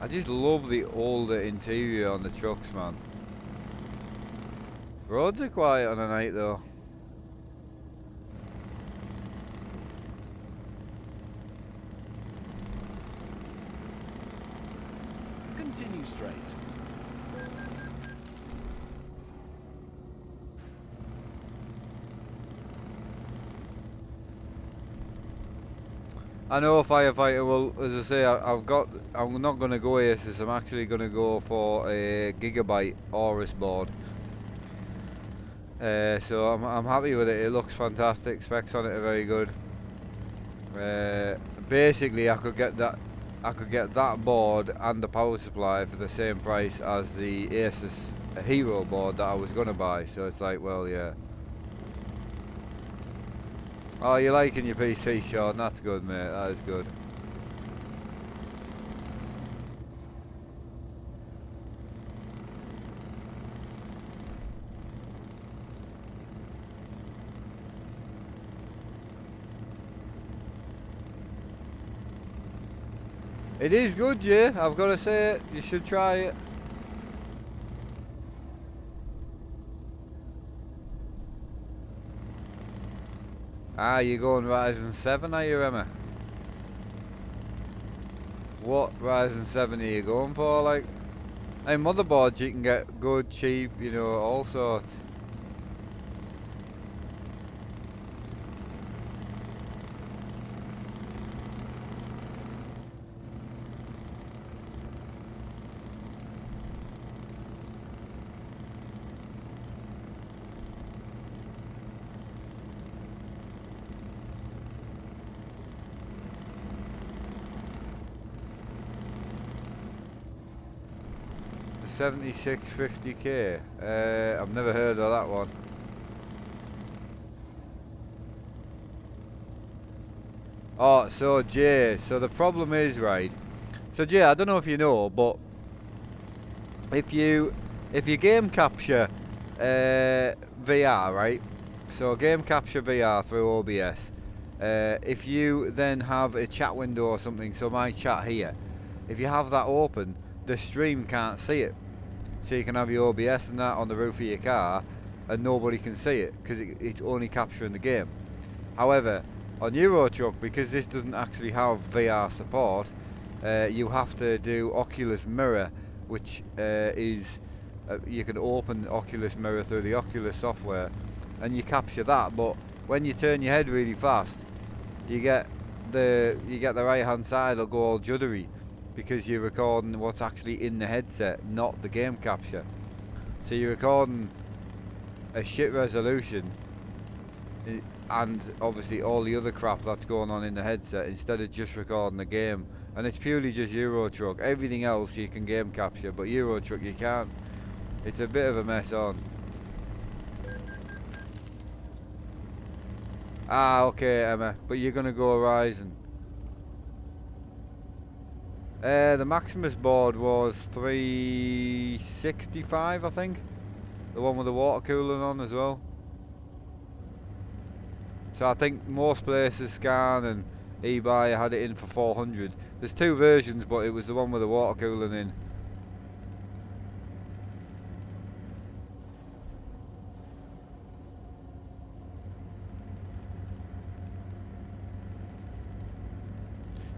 I just love the older interior on the trucks, man. Roads are quiet on a night though. Continue straight. I know a firefighter will, as I say, I'm not going to go Asus, I'm actually going to go for a gigabyte Aorus board. So I'm happy with it, it looks fantastic, specs on it are very good. Basically I could get that I could get that board and the power supply for the same price as the Asus Hero board that I was gonna buy. So it's like, well, yeah. Oh, you're liking your PC, Sean? That's good, mate. That is good. It is good, yeah. I've got to say it. You should try it. Ah, you're going Ryzen 7, are you, Emma? What Ryzen 7 are you going for, like? Hey, motherboards you can get good, cheap, you know, all sorts. The 7650K. I've never heard of that one. Oh, so Jay, so the problem is, right? So Jay, I don't know if you know, but if you game capture VR, right? So game capture VR through OBS. If you then have a chat window or something, so my chat here, if you have that open, the stream can't see it. So you can have your OBS and that on the roof of your car, and nobody can see it because it's only capturing the game. However, on Euro Truck, because this doesn't actually have VR support, you have to do Oculus Mirror, which is you can open Oculus Mirror through the Oculus software, and you capture that. But when you turn your head really fast, you get the right hand side will go all juddery because you're recording what's actually in the headset, not the game capture. So you're recording a shit resolution and obviously all the other crap that's going on in the headset instead of just recording the game. And it's purely just Euro Truck. Everything else you can game capture, but Euro Truck you can't. It's a bit of a mess on. Ah, okay, Emma, but you're gonna go Horizon. The Maximus board was 365, I think. The one with the water cooling on as well. So I think most places, Scan and eBay, had it in for 400. There's two versions, but it was the one with the water cooling in.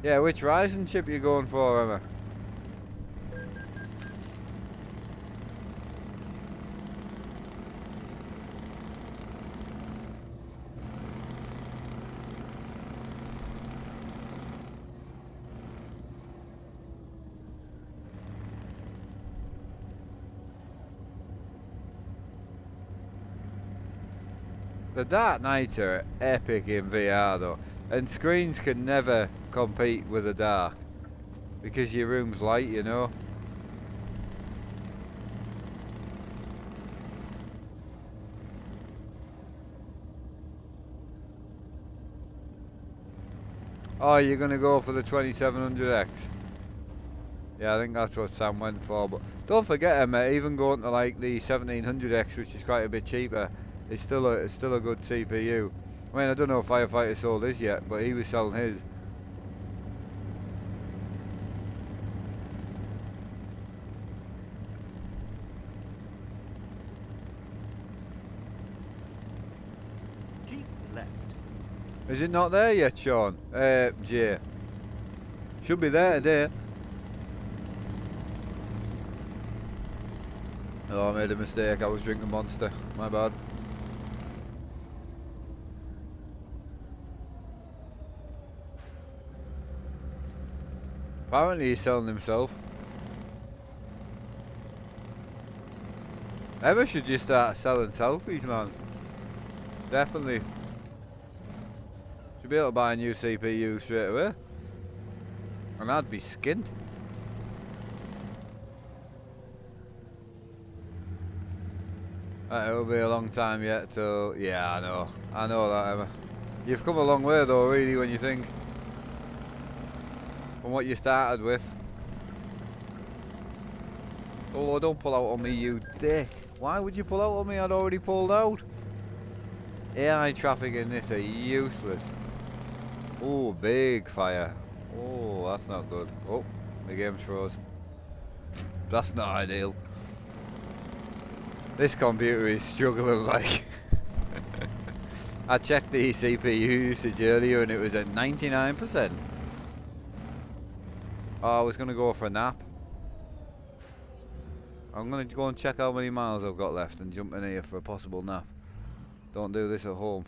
Yeah, which Ryzen chip you going for, Emma? The Dark Knights are epic in VR though, and screens can never compete with the dark because your room's light, you know. Oh, you're gonna go for the 2700X? Yeah, I think that's what Sam went for. But don't forget, Emma, even going to like the 1700X, which is quite a bit cheaper, it's still a good CPU. I mean, I don't know if Firefighter sold his yet, but he was selling his. Keep left. Is it not there yet, Sean? Jay. Should be there today. Oh, I made a mistake. I was drinking Monster. My bad. Apparently he's selling himself. Emma should just start selling selfies, man. Definitely. Should be able to buy a new CPU straight away. And I'd be skinned. It'll be a long time yet till... Yeah, I know that, Emma. You've come a long way though, really, when you think. From what you started with. Oh, don't pull out on me, you dick. Why would you pull out on me? I'd already pulled out. AI traffic in this are useless. Oh, big fire. Oh, that's not good. Oh, the game's froze. That's not ideal. This computer is struggling like... I checked the CPU usage earlier and it was at 99%. Oh, I was going to go for a nap. I'm going to go and check how many miles I've got left and jump in here for a possible nap. Don't do this at home.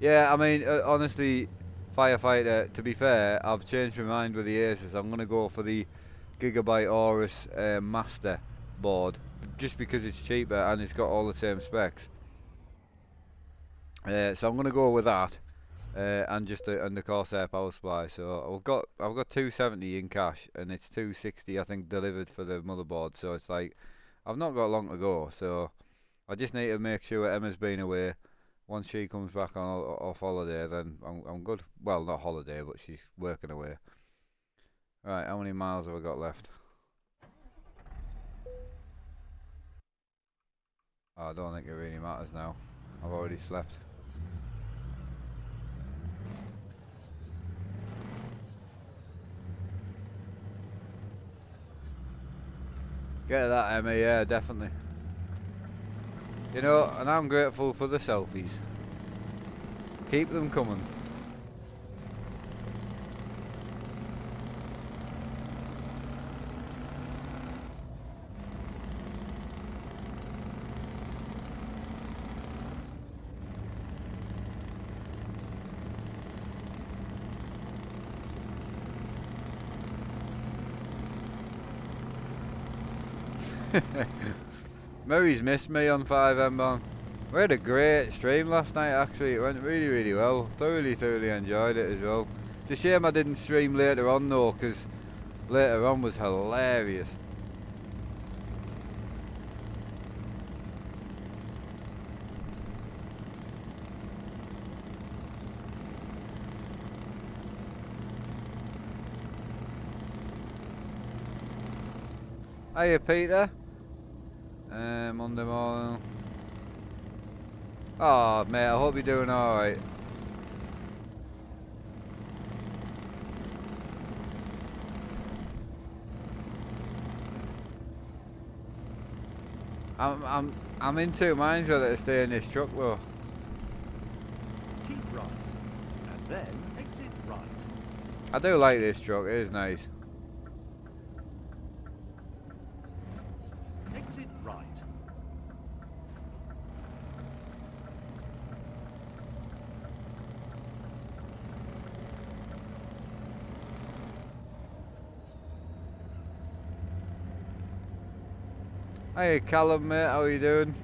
Yeah, I mean, honestly, firefighter, to be fair, I've changed my mind with the Asus. I'm going to go for the Gigabyte Aorus Master board. Just because it's cheaper and it's got all the same specs. So I'm going to go with that. And just and the Corsair power supply. So I've got 270 in cash and it's 260 I think delivered for the motherboard. So it's like I've not got long to go. So I just need to make sure Emma's been away. Once she comes back on off holiday, then I'm good. Well, not holiday, but she's working away. Right, how many miles have I got left? Oh, I don't think it really matters now. I've already slept. Get that, Emma, yeah, definitely. You know, and I'm grateful for the selfies. Keep them coming. Murray's missed me on 5M, man. We had a great stream last night, actually. It went really, really well. Thoroughly enjoyed it as well. It's a shame I didn't stream later on, though, because later on was hilarious. Hiya, Peter. Monday morning. Oh, mate, I hope you're doing alright. I'm in two minds whether to stay in this truck though. Keep right, and then exit right. I do like this truck, it is nice. Exit right. Hey Callum, mate, how are you doing?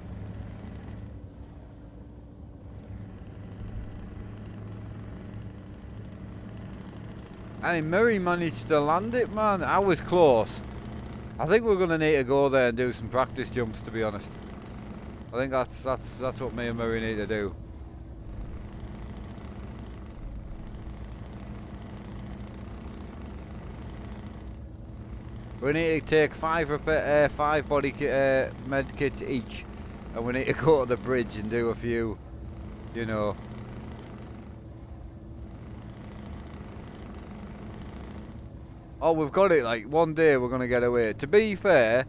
I mean, Murray managed to land it, man. I was close. I think we're gonna need to go there and do some practice jumps, to be honest. I think that's what me and Murray need to do. We need to take five body med kits each, and we need to go to the bridge and do a few, you know. Oh, we've got it. Like one day we're gonna get away. To be fair,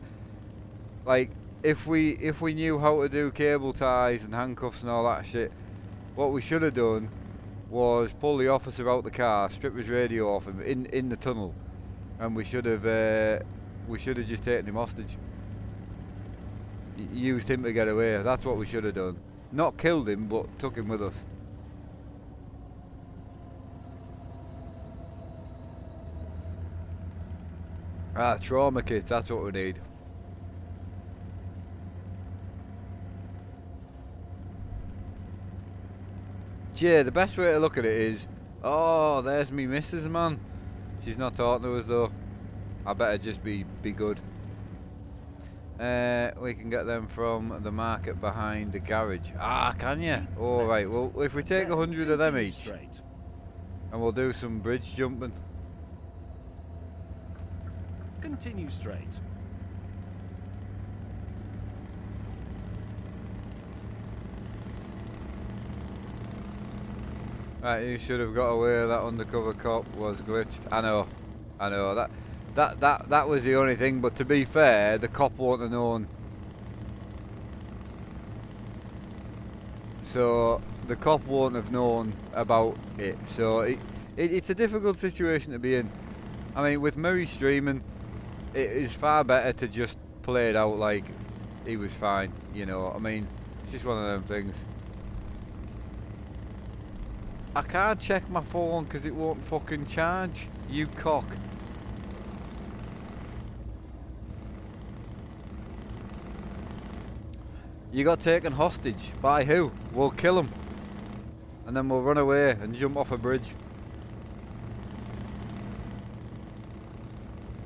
like if we knew how to do cable ties and handcuffs and all that shit, what we should have done was pull the officer out the car, strip his radio off him in the tunnel, and we should have just taken him hostage. Used him to get away. That's what we should have done. Not killed him, but took him with us. Ah, trauma kits. That's what we need. Yeah, the best way to look at it is, oh, there's me missus, man. She's not talking to us though. I better just be good. We can get them from the market behind the garage. Ah, can you? Keep All left, right. Well, if we take then 100 of them continue each, straight. and we'll do some bridge jumping. Continue straight. Right, you should have got away. That undercover cop was glitched. I know. That was the only thing. But to be fair, the cop wouldn't have known. So the cop won't have known about it. So it's a difficult situation to be in. I mean, with Murray streaming, it is far better to just play it out like he was fine. You know, I mean, it's just one of them things. I can't check my phone because it won't fucking charge. You cock. You got taken hostage. By who? We'll kill him. And then we'll run away and jump off a bridge.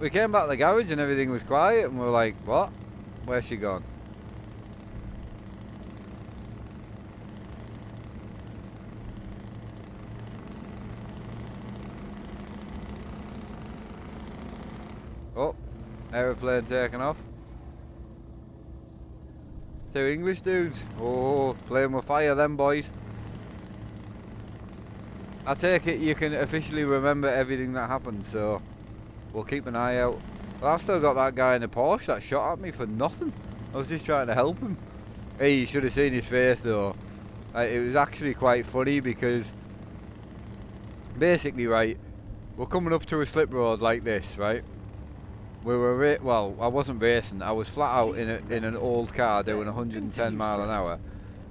We came back to the garage and everything was quiet and we were like, what? Where's she gone? Oh, aeroplane taking off. Two English dudes. Oh, playing with fire them boys. I take it you can officially remember everything that happened, so we'll keep an eye out. Well, I've still got that guy in the Porsche that shot at me for nothing. I was just trying to help him. Hey, you should have seen his face though. It was actually quite funny because basically, right, we're coming up to a slip road like this, right? We were well, I wasn't racing. I was flat out in an old car doing 110 mile an hour.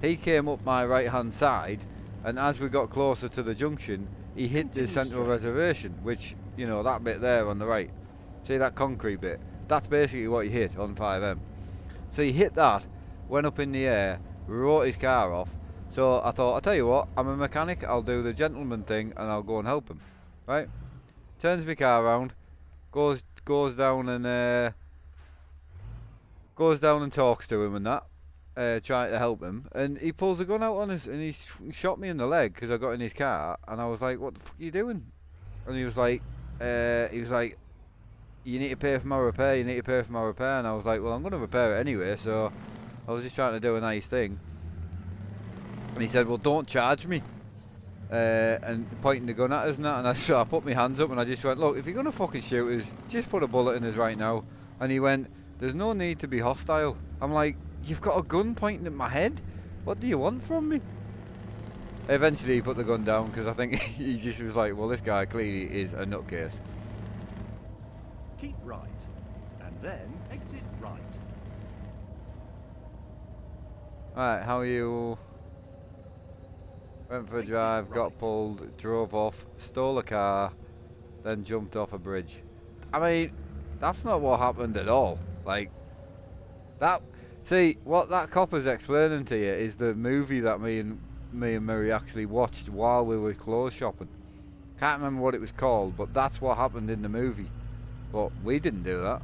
He came up my right hand side, and as we got closer to the junction, he hit the central reservation, which, you know, that bit there on the right. See that concrete bit? That's basically what he hit on 5M. So he hit that, went up in the air, wrote his car off. So I thought, I'll tell you what, I'm a mechanic, I'll do the gentleman thing and I'll go and help him. Right? Turns my car around, goes down and talks to him and that, trying to help him, and he pulls a gun out on us and he shot me in the leg because I got in his car, and I was like, what the fuck are you doing? And he was like, you need to pay for my repair, you need to pay for my repair, and I was like, well, I'm going to repair it anyway, so I was just trying to do a nice thing. And he said, well, don't charge me, and pointing the gun at us and that, and so I put my hands up and I just went, look, if you're going to fucking shoot us, just put a bullet in us right now. And he went, there's no need to be hostile. I'm like, you've got a gun pointing at my head, what do you want from me? Eventually he put the gun down because I think he just was like, well, this guy clearly is a nutcase. Keep right, and then exit right. Alright, how are you? Went for a drive, got pulled, drove off, stole a car, then jumped off a bridge. I mean, that's not what happened at all. Like, that... See, what that copper's explaining to you is the movie that me and Murray actually watched while we were clothes shopping. Can't remember what it was called, but that's what happened in the movie. But we didn't do that.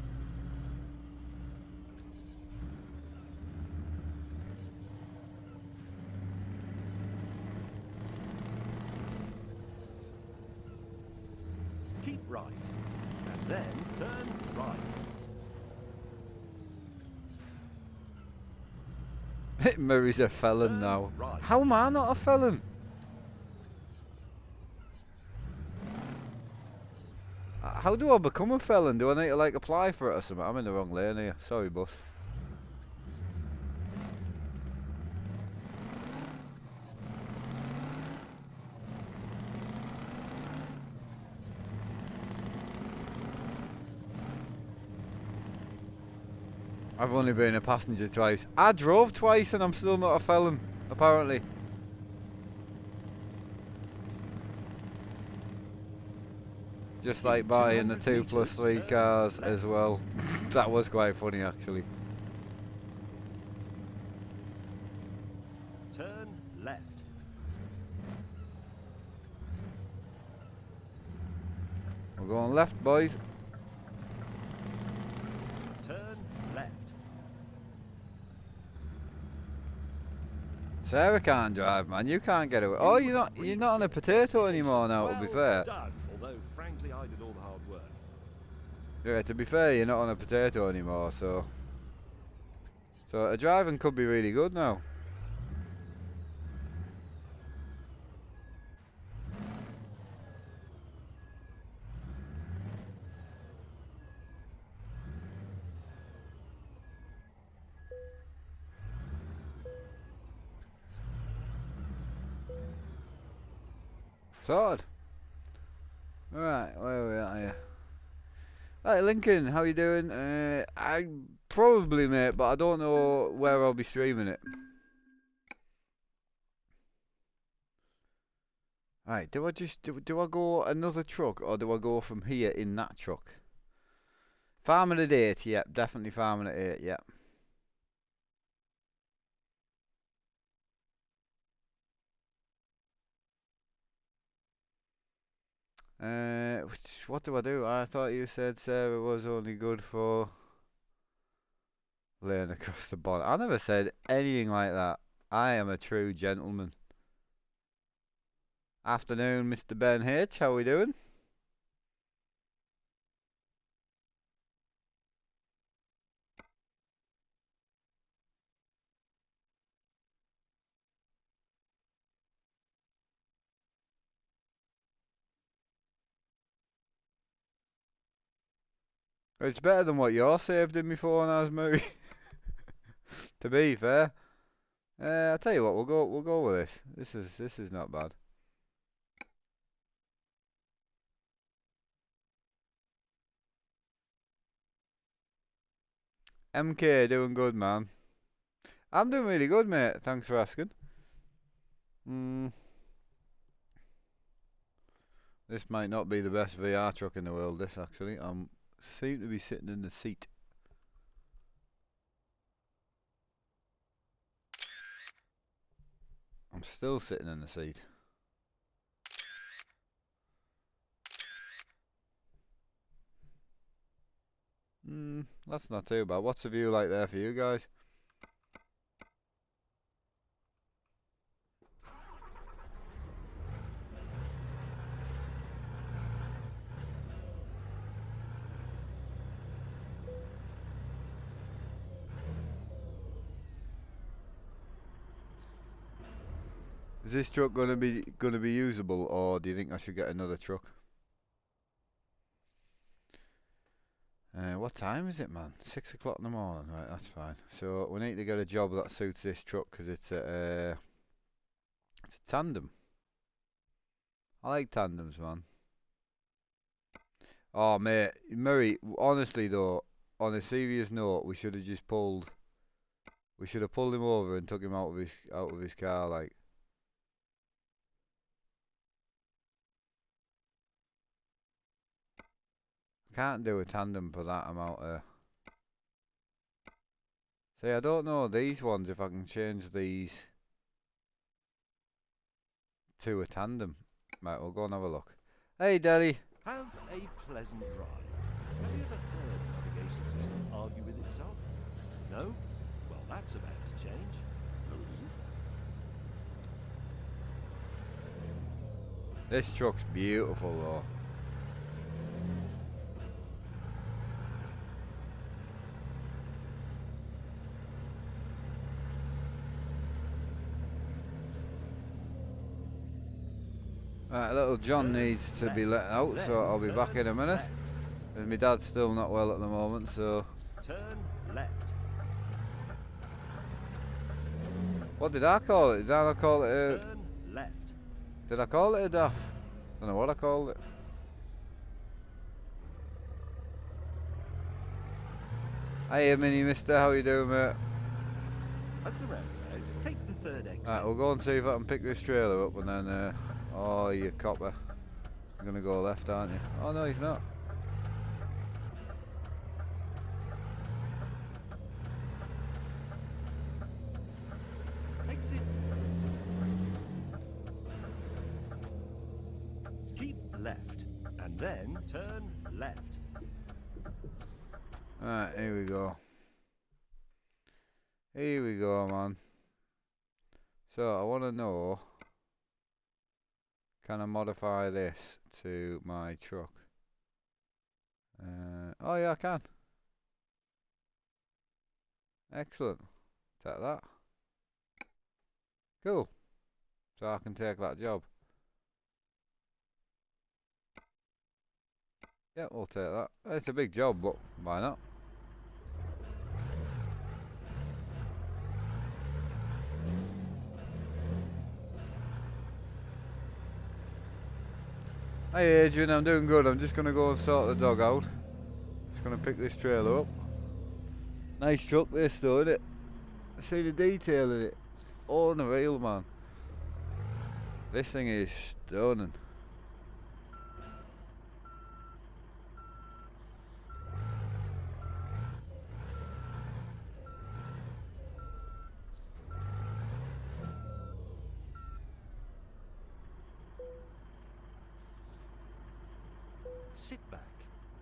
Keep right, and then turn right. Murray's a felon now. Right. How am I not a felon? How do I become a felon? Do I need to like apply for it or something? I'm in the wrong lane here. Sorry, boss. I've only been a passenger twice. I drove twice and I'm still not a felon, apparently. Just like buying the 2+3 cars as well. That was quite funny actually. Turn left. going left, boys. Turn left. Sarah can't drive, man. You can't get away. Oh, you're not on a potato anymore now. To be fair. Done. Although, frankly, I did all the hard work. Yeah, to be fair, you're not on a potato anymore. So driving could be really good now. Sorted. Alright, where are we at here? Right, Lincoln, how you doing? I probably, mate, but I don't know where I'll be streaming it. Right, do I go another truck or do I go from here in that truck? Farming at 8, yep, definitely farming at 8, yep. What do I do? I thought you said Sarah was only good for laying across the bonnet. I never said anything like that. I am a true gentleman. Afternoon, Mr. Ben H. How we doing? It's better than what you're saved in me for now, Murray. To be fair. I'll tell you what, we'll go with this. This is not bad. MK doing good, man. I'm doing really good, mate. Thanks for asking. This might not be the best VR truck in the world, this actually. Seem to be sitting in the seat. I'm still sitting in the seat. That's not too bad. What's the view like there for you guys? Is this truck gonna be usable, or do you think I should get another truck? What time is it, man? 6 o'clock in the morning. Right, that's fine. So we need to get a job that suits this truck because it's a tandem. I like tandems, man. Oh, mate, Murray. Honestly, though, on a serious note, we should have just pulled. We should have pulled him over and took him out of his car, like. Can't do a tandem for that amount of. See, I don't know these ones if I can change these to a tandem. Right, we'll go and have a look. Hey, Daddy. Have a pleasant drive. Have you ever heard a navigation system argue with itself? No? Well, that's about to change. No, it isn't. This truck's beautiful, though. Right, little John needs to be let out, so I'll be back in a minute. And my dad's still not well at the moment, so. Turn left. What did I call it? Did I call it a... Turn left. Did I call it a DAF? Don't know what I called it. Hey, mini mister, how you doing, mate? At the roundabout, take the third exit. Right, we'll go and see if I can pick this trailer up and then, oh, you copper. You're gonna go left, aren't you? Oh, no, he's not. Exit. Keep left, and Then turn left. Alright, here we go. Here we go, man. So, I want to know, can I modify this to my truck? Oh yeah, I can. Excellent. Take that. Cool. So I can take that job. Yeah, we'll take that. It's a big job, but why not? Hey Adrian, I'm doing good. I'm just gonna go and sort the dog out. Just gonna pick this trailer up. Nice truck this though, isn't it? See the detail in it. Unreal, man. This thing is stunning. Sit back,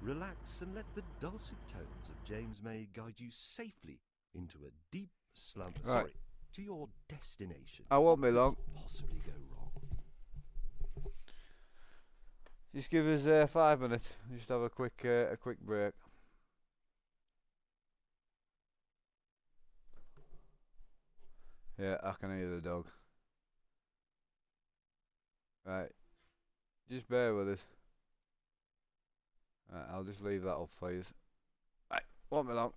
relax, and let the dulcet tones of James May guide you safely into a deep slumber. Right. Sorry, to your destination. I won't be What could long. possibly go wrong? Just give us 5 minutes. Just have a quick break. Yeah, I can hear the dog. Right, just bear with us. Right, I'll just leave that up for you. Right, won't be long.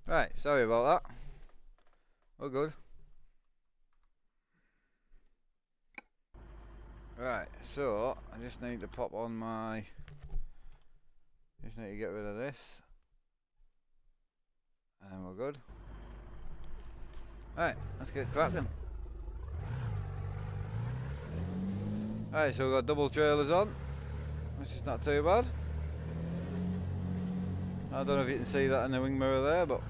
Right, sorry about that. We're good. Right, so I just need to pop on my. Just need to get rid of this. And we're good. Right, let's get cracking. Right, so we've got double trailers on, which is not too bad. I don't know if you can see that in the wing mirror there, but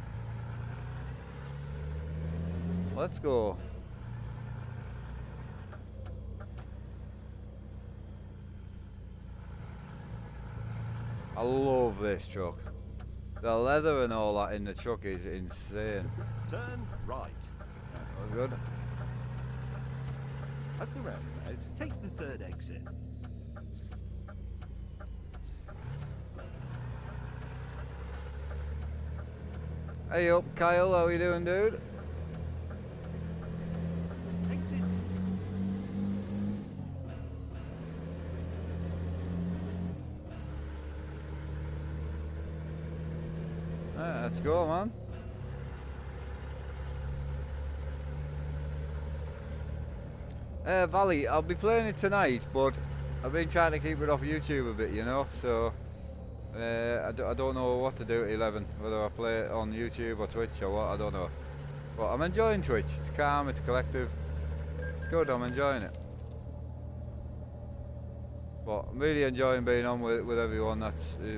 let's go. I love this truck. The leather and all that in the truck is insane. Turn right. Right, we're good. At the roundabout, take the third exit. Hey up, Kyle, how you doing, dude? Exit. Right, let's go, man. Valley, I'll be playing it tonight, but I've been trying to keep it off YouTube a bit, you know, so I don't know what to do at 11, whether I play it on YouTube or Twitch or what, I don't know. But I'm enjoying Twitch, it's calm, it's collective, it's good, I'm enjoying it. But I'm really enjoying being on with everyone,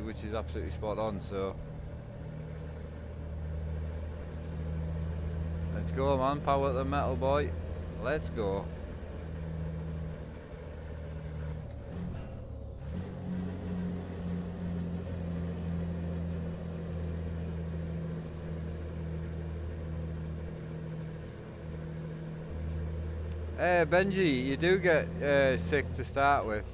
which is absolutely spot on, so. Let's go, man, power the metal boy, let's go. Benji, you do get sick to start with.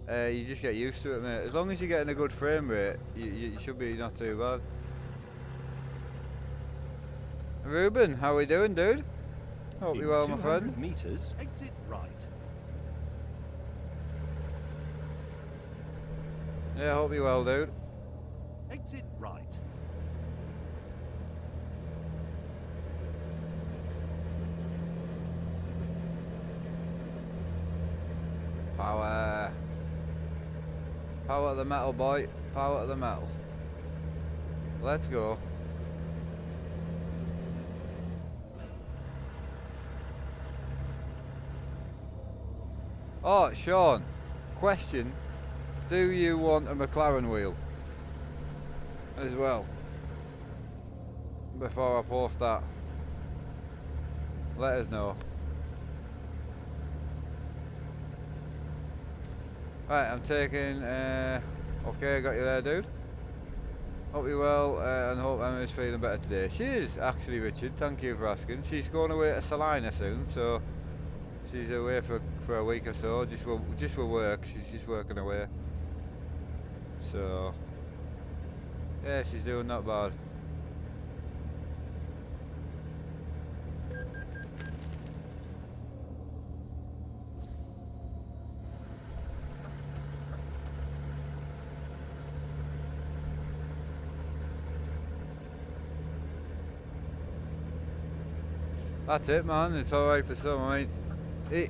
You just get used to it, mate. As long as you're getting a good frame rate, you should be not too bad. Ruben, how we doing, dude? Hope you're well, my friend. Meters, exit right. Yeah, hope you're well, dude. Exit right. Power. Power the metal, boy. Power the metal. Let's go. Oh, Sean. Question. Do you want a McLaren wheel? As well. Before I post that. Let us know. Right, I'm taking, okay, got you there, dude. Hope you're well, and hope Emma's feeling better today. She is, actually, Richard, thank you for asking. She's going away to Salina soon, so she's away for a week or so, just for work, she's just working away. So, yeah, she's doing not bad. That's it, man. It's all right for some. I mean,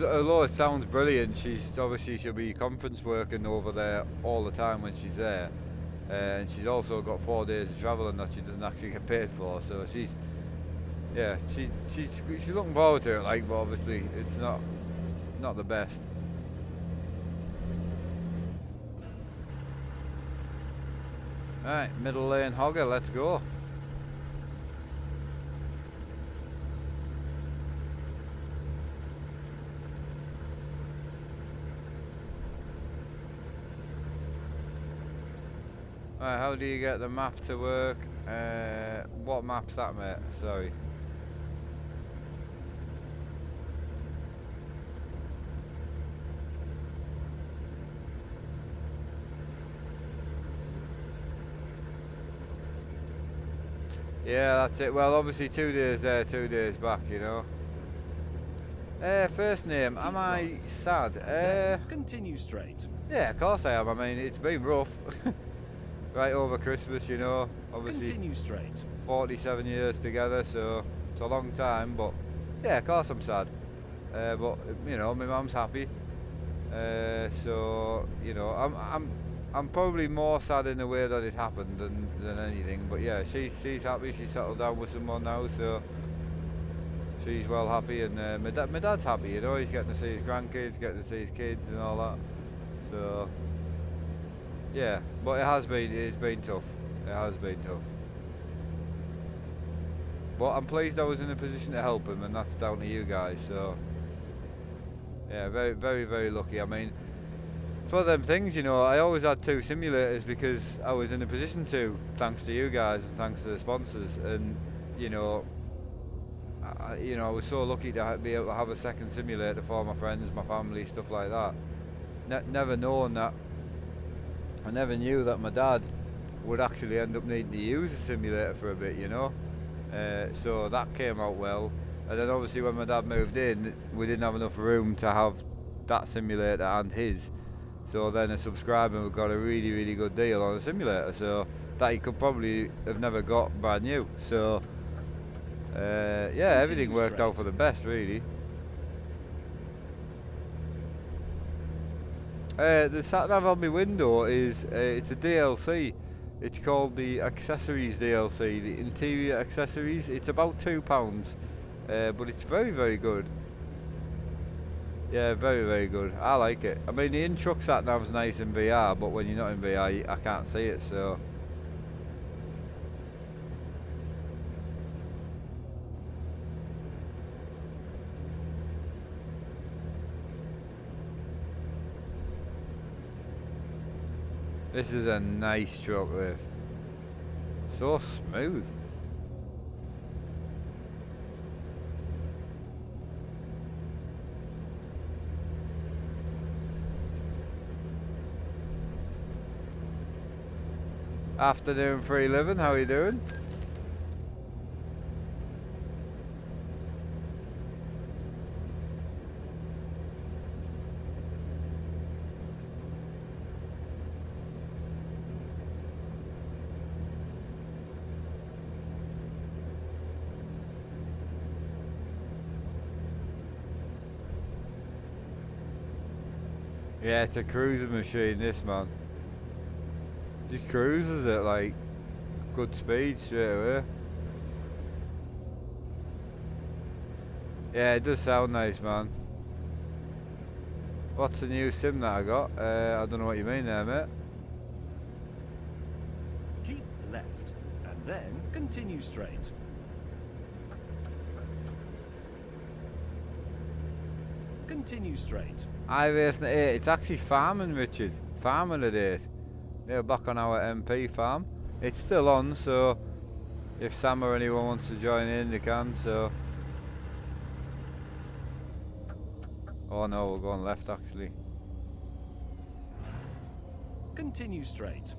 although it sounds brilliant, she'll be conference working over there all the time when she's there, and she's also got 4 days of travelling that she doesn't actually get paid for. So she's looking forward to it. Like, but obviously it's not the best. Right, middle lane hogger. Let's go. Right, how do you get the map to work? What map's that, mate? Sorry. Yeah, that's it. Well, obviously 2 days there, 2 days back, you know. First name, am I sad? Continue straight. Yeah, of course I am. I mean, it's been rough. right over Christmas, you know. Obviously, Continue straight. 47 years together, so it's a long time. But yeah, of course I'm sad. But you know, my mum's happy. So you know, I'm probably more sad in the way that it happened than anything. But yeah, she's happy. She's settled down with someone now, so she's well happy. And my dad's happy. You know, he's getting to see his grandkids, getting to see his kids and all that. So yeah, but it's been tough. It has been tough. But I'm pleased I was in a position to help him, and that's down to you guys. So yeah, very very very lucky. I mean. It's one of them things, you know, I always had two simulators because I was in a position to, thanks to you guys and thanks to the sponsors, and, you know, I was so lucky to be able to have a second simulator for my friends, my family, stuff like that. Never known that, I never knew that my dad would actually end up needing to use a simulator for a bit, you know. So that came out well, and then obviously when my dad moved in, we didn't have enough room to have that simulator and his. So then a subscriber got a really, really good deal on a simulator, so that he could probably have never got brand new. So yeah, everything worked out for the best, really. The sat nav on my window is it's a DLC. It's called the accessories DLC, the interior accessories. It's about £2, but it's very, very good. Yeah, very, very good. I like it. I mean, the in-truck sat nav's nice in VR, but when you're not in VR, I can't see it, so. This is a nice truck, this. So smooth. Afternoon free living, how are you doing? Yeah, it's a cruising machine, this, man. Just cruises at like good speed straight away. Yeah, it does sound nice, man. What's the new sim that I got? I don't know what you mean there, mate. Keep left, and then continue straight. Continue straight. iRacing at 8, it's actually farming, Richard. Farming at 8. They're back on our MP farm. It's still on, so if Sam or anyone wants to join in, they can, so. Oh no, we're going left actually. Continue straight.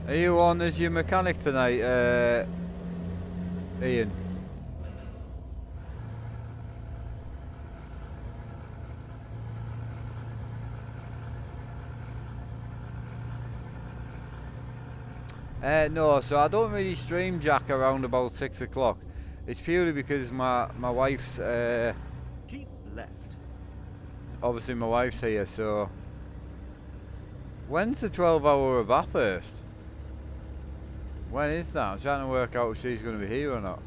Are you on as your mechanic tonight, Ian? No, so I don't really stream Jack around about 6 o'clock. It's purely because my wife's, Keep left. obviously my wife's here, so. When's the 12-hour of Bathurst? When is that? I'm trying to work out if she's going to be here or not.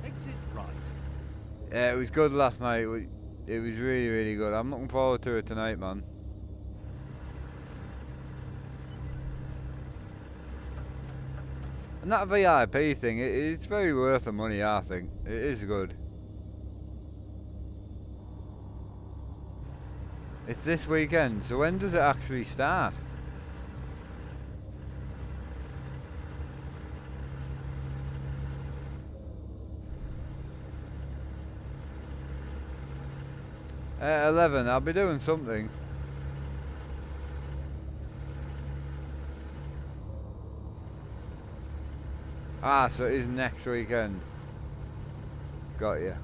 Exit right. Yeah, it was good last night. It was really, really good. I'm looking forward to it tonight, man. And that VIP thing, it's very worth the money, I think. It is good. It's this weekend, so when does it actually start? At 11, I'll be doing something. Ah, so it is next weekend. Got you.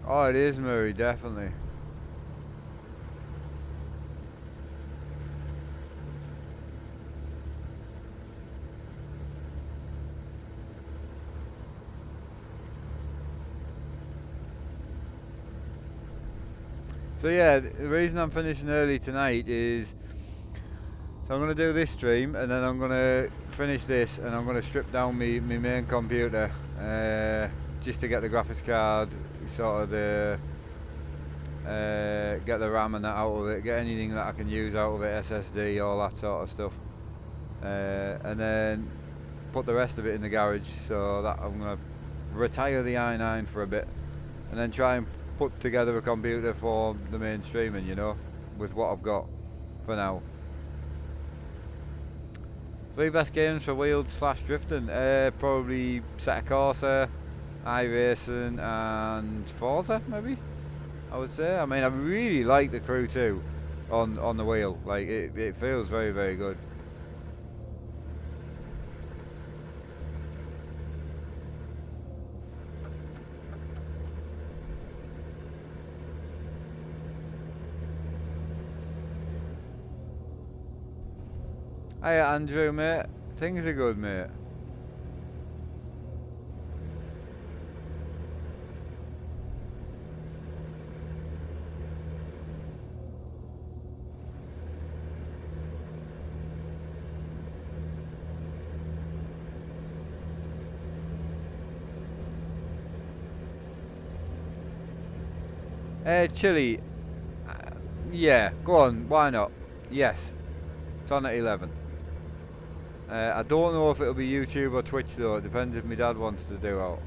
Oh, it is Murray, definitely. So yeah, the reason I'm finishing early tonight is, so I'm going to do this stream and then I'm going to finish this and I'm going to strip down my main computer just to get the graphics card, sort of the get the RAM and that out of it, get anything that I can use out of it, SSD, all that sort of stuff, and then put the rest of it in the garage, so that I'm going to retire the i9 for a bit and then try and put together a computer for the main streaming, you know, with what I've got for now. 3 best games for wheeled slash drifting, probably Set Corsa, iRacing and Forza maybe, I would say. I mean, I really like the Crew 2 on the wheel, like it feels very, very good. Hey Andrew, mate, things are good, mate. Chili, yeah, go on, why not? Yes, it's on at 11. I don't know if it'll be YouTube or Twitch though, it depends if my dad wants to do it.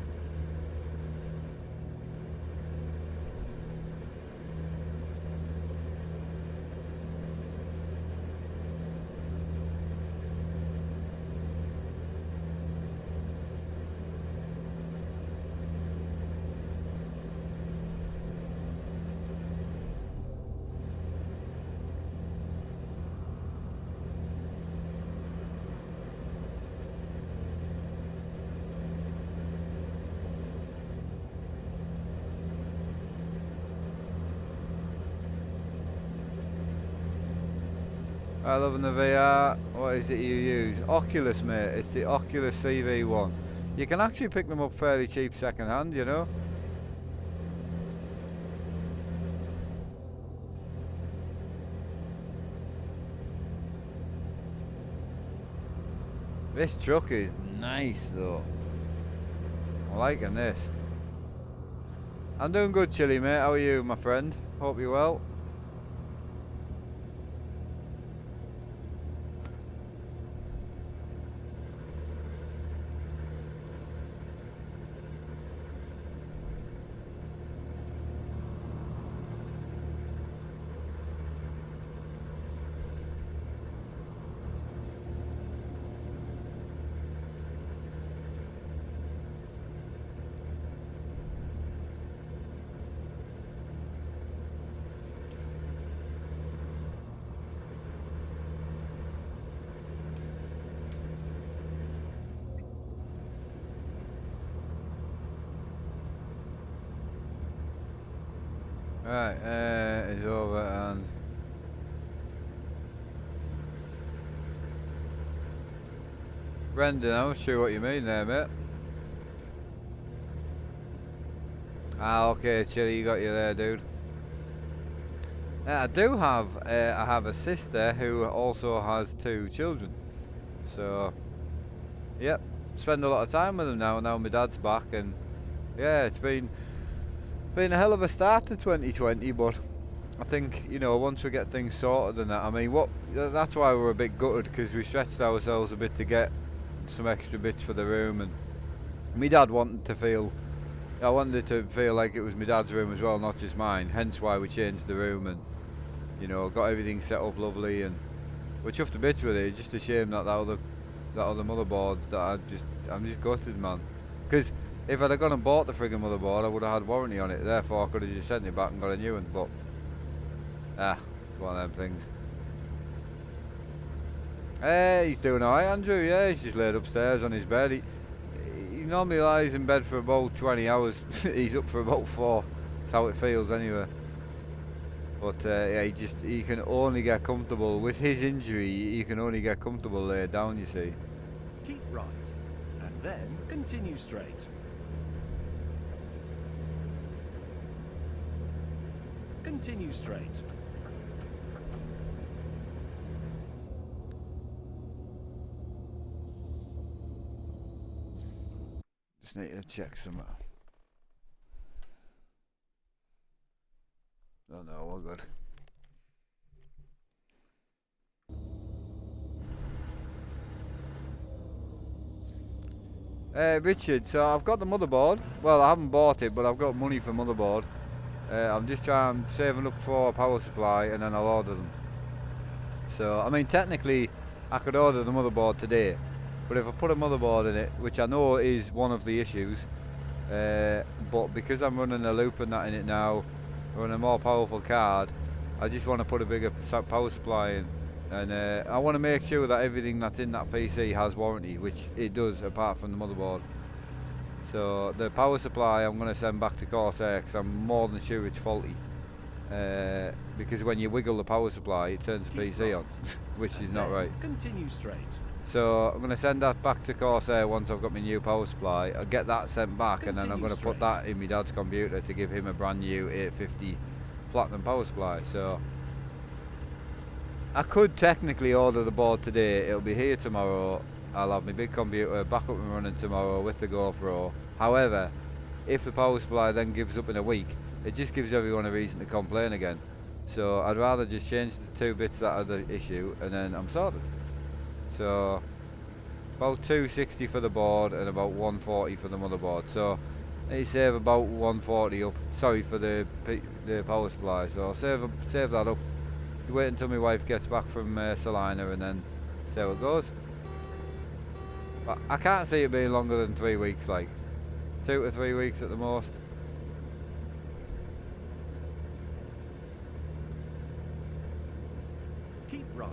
I love the VR. What is it you use? Oculus, mate. It's the Oculus CV1. You can actually pick them up fairly cheap second hand, you know. This truck is nice though. I'm liking this. I'm doing good, Chili, mate. How are you, my friend? Hope you're well. Right, it's over and Brendan, I'm not sure what you mean there, mate. Ah, okay, Chili, you got you there, dude. I do have, I have a sister who also has 2 children. So, yep, spend a lot of time with them now my dad's back and yeah, it's been a hell of a start to 2020, but I think, you know, once we get things sorted and that, I mean, that's why we're a bit gutted, because we stretched ourselves a bit to get some extra bits for the room, and my dad I wanted it to feel like it was my dad's room as well, not just mine, hence why we changed the room and, you know, got everything set up lovely, and we're chuffed to bits with it. It's just a shame that that other motherboard that I'm just gutted, man, because if I'd have gone and bought the friggin' motherboard, I would have had warranty on it, therefore I could have just sent it back and got a new one, but it's one of them things. He's doing alright, Andrew. Yeah, he's just laid upstairs on his bed. He normally lies in bed for about 20 hours. He's up for about 4. That's how it feels anyway. But yeah, he can only get comfortable with his injury. He can only get comfortable laid down, you see. Keep right, and then continue straight. Continue straight. Just need to check some. Oh no, we're good. Richard, so I've got the motherboard. Well, I haven't bought it, but I've got money for motherboard. I'm just saving up for a power supply, and then I'll order them. So, I mean, technically, I could order the motherboard today, but if I put a motherboard in it, which I know is one of the issues, but because I'm running a loop and that in it now, running a more powerful card, I just want to put a bigger power supply in, and I want to make sure that everything that's in that PC has warranty, which it does, apart from the motherboard. So the power supply I'm going to send back to Corsair, because I'm more than sure it's faulty. Because when you wiggle the power supply, it turns the PC on, which is not right. Continue straight. So I'm going to send that back to Corsair once I've got my new power supply. I'll get that sent back, and then I'm going to put that in my dad's computer to give him a brand new 850 platinum power supply. So I could technically order the board today. It'll be here tomorrow. I'll have my big computer back up and running tomorrow with the GoPro. However, if the power supply then gives up in a week, it just gives everyone a reason to complain again. So I'd rather just change the 2 bits that are the issue, and then I'm sorted. So about 260 for the board and about 140 for the motherboard. So you save about 140 up. Sorry, for the power supply. So I'll save that up. You wait until my wife gets back from Salina, and then see how it goes. But I can't see it being longer than 3 weeks, like 2 to 3 weeks at the most. Keep right,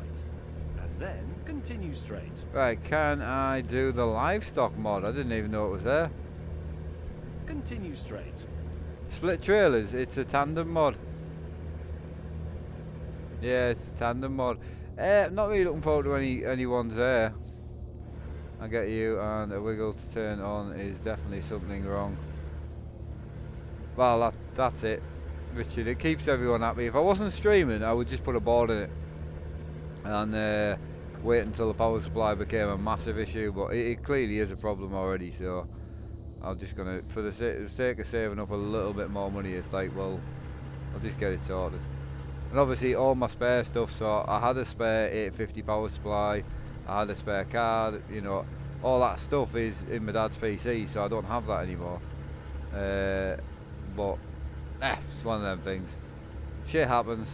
and then continue straight. Right, can I do the livestock mod? I didn't even know it was there. Continue straight. Split trailers, it's a tandem mod. Yeah, it's a tandem mod. Not really looking forward to any ones there. I get you, and a wiggle to turn on is definitely something wrong. Well, that's it, Richard. It keeps everyone happy. If I wasn't streaming, I would just put a board in it and wait until the power supply became a massive issue. But it clearly is a problem already. So I'm just gonna, for the sake of saving up a little bit more money, it's like, well, I'll just get it sorted. And obviously all my spare stuff. So I had a spare 850 power supply. I had a spare card, you know, all that stuff is in my dad's PC, so I don't have that anymore. But it's one of them things. Shit happens.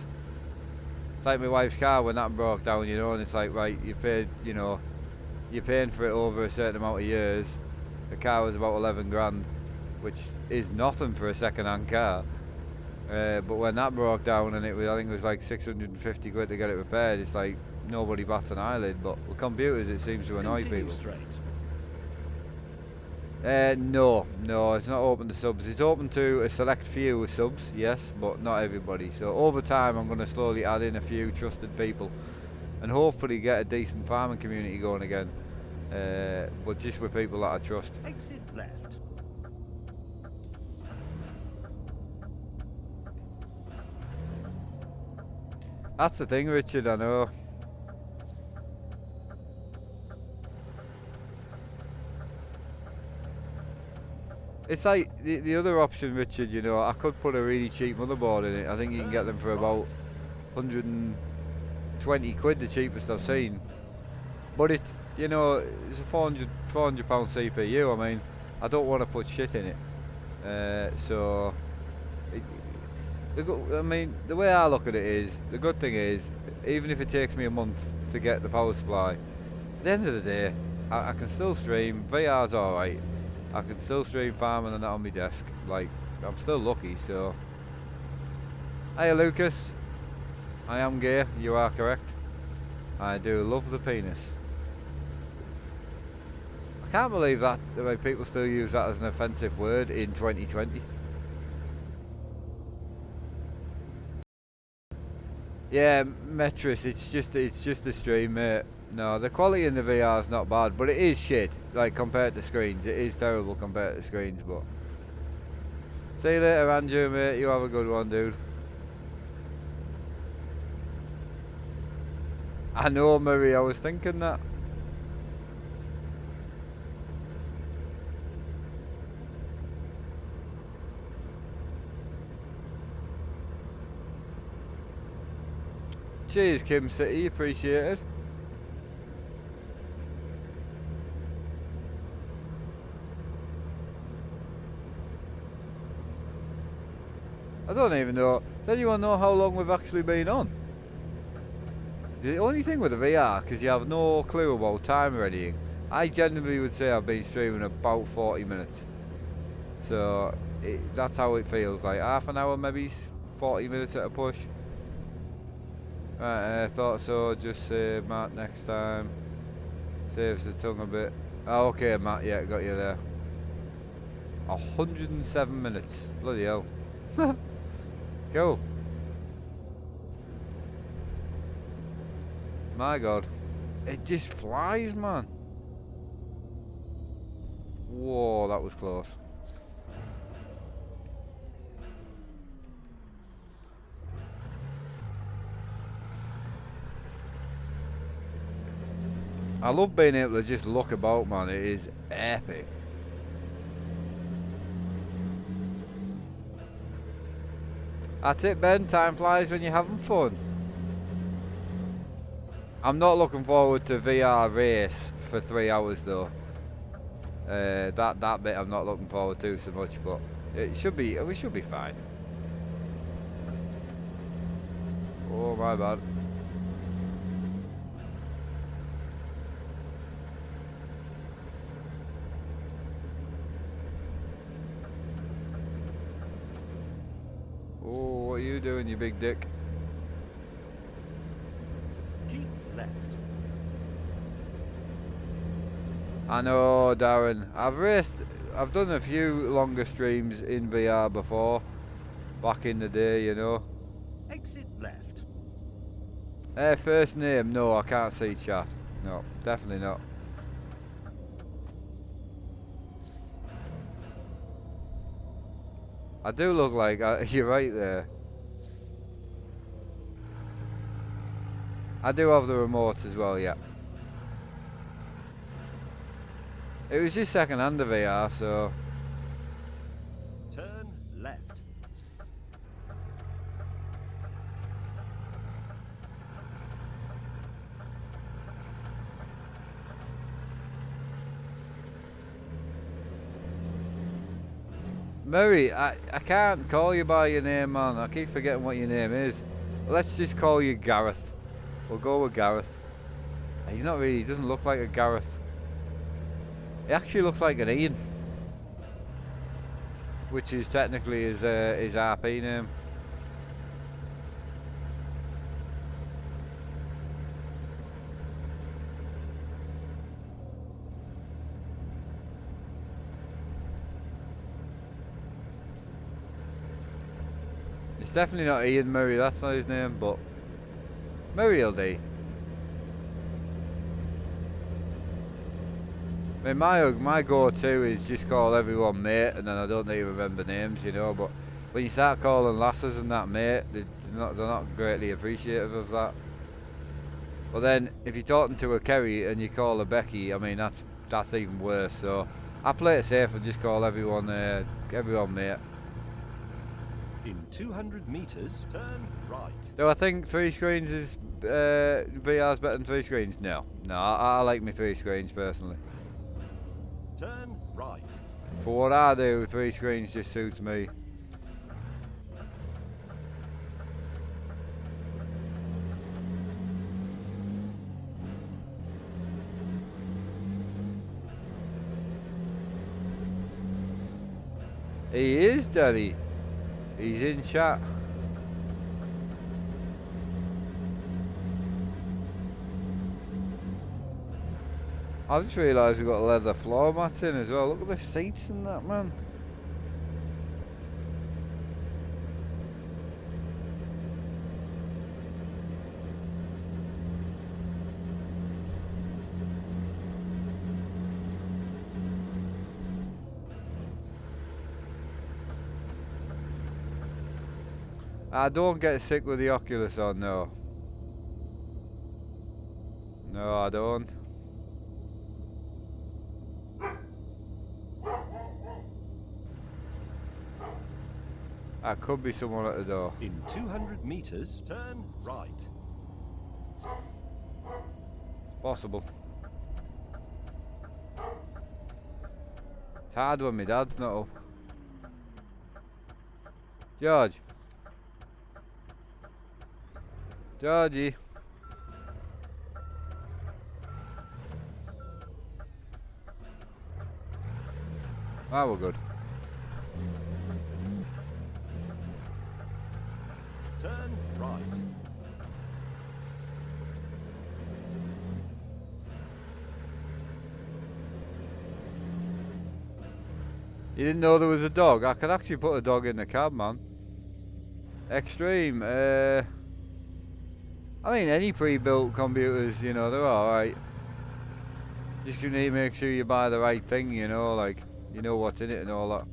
It's like my wife's car when that broke down, you know, and it's like, right, you paid, you know, you're paying for it over a certain amount of years. The car was about 11 grand, which is nothing for a second-hand car. But when that broke down, and I think it was like 650 quid to get it repaired, it's like, nobody bats an eyelid. But with computers, it seems to annoy people. Straight. No, it's not open to subs. It's open to a select few of subs, yes, but not everybody. So over time, I'm going to slowly add in a few trusted people, and hopefully get a decent farming community going again. But just with people that I trust. Exit left. That's the thing, Richard, I know. It's like the other option, Richard, you know, I could put a really cheap motherboard in it. I think you can get them for about 120 quid, the cheapest I've seen. But it's, you know, it's a 400 pound CPU. I mean, I don't want to put shit in it. So, it, I mean, the way I look at it is, the good thing is, even if it takes me a month to get the power supply, at the end of the day, I can still stream. VR's alright. I can still stream farming and that on my desk. Like, I'm still lucky, so. Hey Lucas, I am gay, you are correct. I do love the penis. I can't believe that the way people still use that as an offensive word in 2020. Yeah, Metris, it's just a stream, mate. No, the quality in the VR is not bad, but it is shit. Like compared to screens, it is terrible compared to screens. But see you later, Andrew, mate. You have a good one, dude. I know, Murray. I was thinking that. Cheers, Kim City. Appreciate it. I don't even know. Does anyone know how long we've actually been on? The only thing with the VR, because you have no clue about time or anything, I genuinely would say I've been streaming about 40 minutes. So, that's how it feels, like half an hour maybe, 40 minutes at a push. Right, I thought so, just say Matt next time. Saves the tongue a bit. Oh, okay, Matt, yeah, got you there. 107 minutes. Bloody hell. Cool. My god. It just flies, man. Whoa, that was close. I love being able to just look about, man. It is epic. That's it, Ben. Time flies when you're having fun. I'm not looking forward to VR race for 3 hours though. That bit I'm not looking forward to so much, but it should be. We should be fine. Oh my bad. Oh, what are you doing, you big dick? Keep left. I know, Darren. I've done a few longer streams in VR before, back in the day, you know. Exit left. First name? No, I can't see chat. No, definitely not. I do look like you're right there. I do have the remote as well, yeah. It was just second hand of VR, so. Turn left. Murray, I can't call you by your name, man. I keep forgetting what your name is. Let's just call you Gareth. We'll go with Gareth. He's not really, he doesn't look like a Gareth. He actually looks like an Ian. Which is technically his RP name. It's definitely not Ian Murray, that's not his name, but Murray will do. I mean, my go-to is just call everyone mate, and then I don't need to remember names, you know. But when you start calling lasses and that mate, they're not greatly appreciative of that. But then, if you're talking to a Kerry and you call her Becky, I mean that's even worse. So I play it safe and just call everyone mate. In 200 meters, turn right. Do I think 3 screens is VR's better than 3 screens? No. No, I like my 3 screens personally. Turn right. For what I do, 3 screens just suits me. He is, Daddy. He's in chat. I just realised we've got leather floor mats in as well. Look at the seats and that, man. I don't get sick with the Oculus on, no. No, I don't. That could be someone at the door. In 200 meters, turn right. Possible. It's hard when my dad's not up. George. Georgie. Ah, we're good. Turn right. You didn't know there was a dog? I could actually put a dog in the cab, man. Extreme. I mean, any pre-built computers, you know, they're alright. Just you need to make sure you buy the right thing, you know, like, you know what's in it and all that.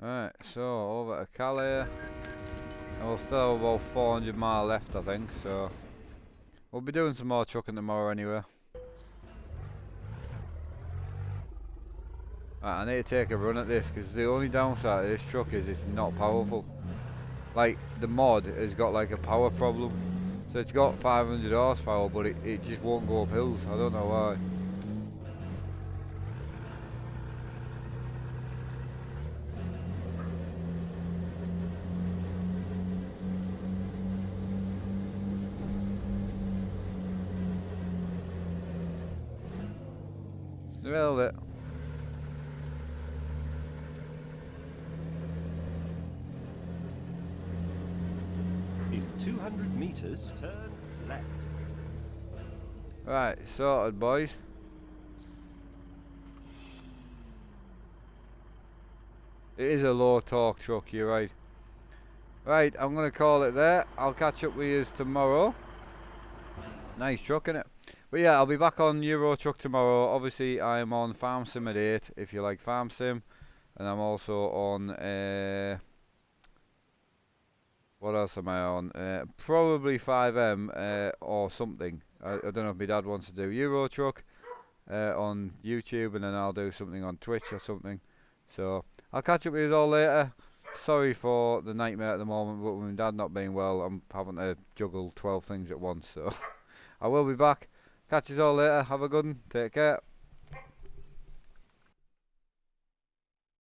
Right, so over to Calais. And we'll still have about 400 miles left, I think, so we'll be doing some more trucking tomorrow anyway. Right, I need to take a run at this, because the only downside of this truck is it's not powerful. Like, the mod has got like a power problem. So it's got 500 horsepower, but it just won't go up hills. I don't know why. Nailed it. In 200 meters, turn left. Right, sorted, boys. It is a low torque truck, you're right. Right, I'm going to call it there. I'll catch up with you tomorrow. Nice truck, innit? But yeah, I'll be back on Euro Truck tomorrow. Obviously, I'm on Farm Sim at 8, if you like Farm Sim. And I'm also on, what else am I on? Probably 5M or something. I don't know if my dad wants to do Euro Truck on YouTube, and then I'll do something on Twitch or something. So, I'll catch up with you all later. Sorry for the nightmare at the moment, but with my dad not being well, I'm having to juggle 12 things at once. So, I will be back. Catch you all later. Have a good one. Take care.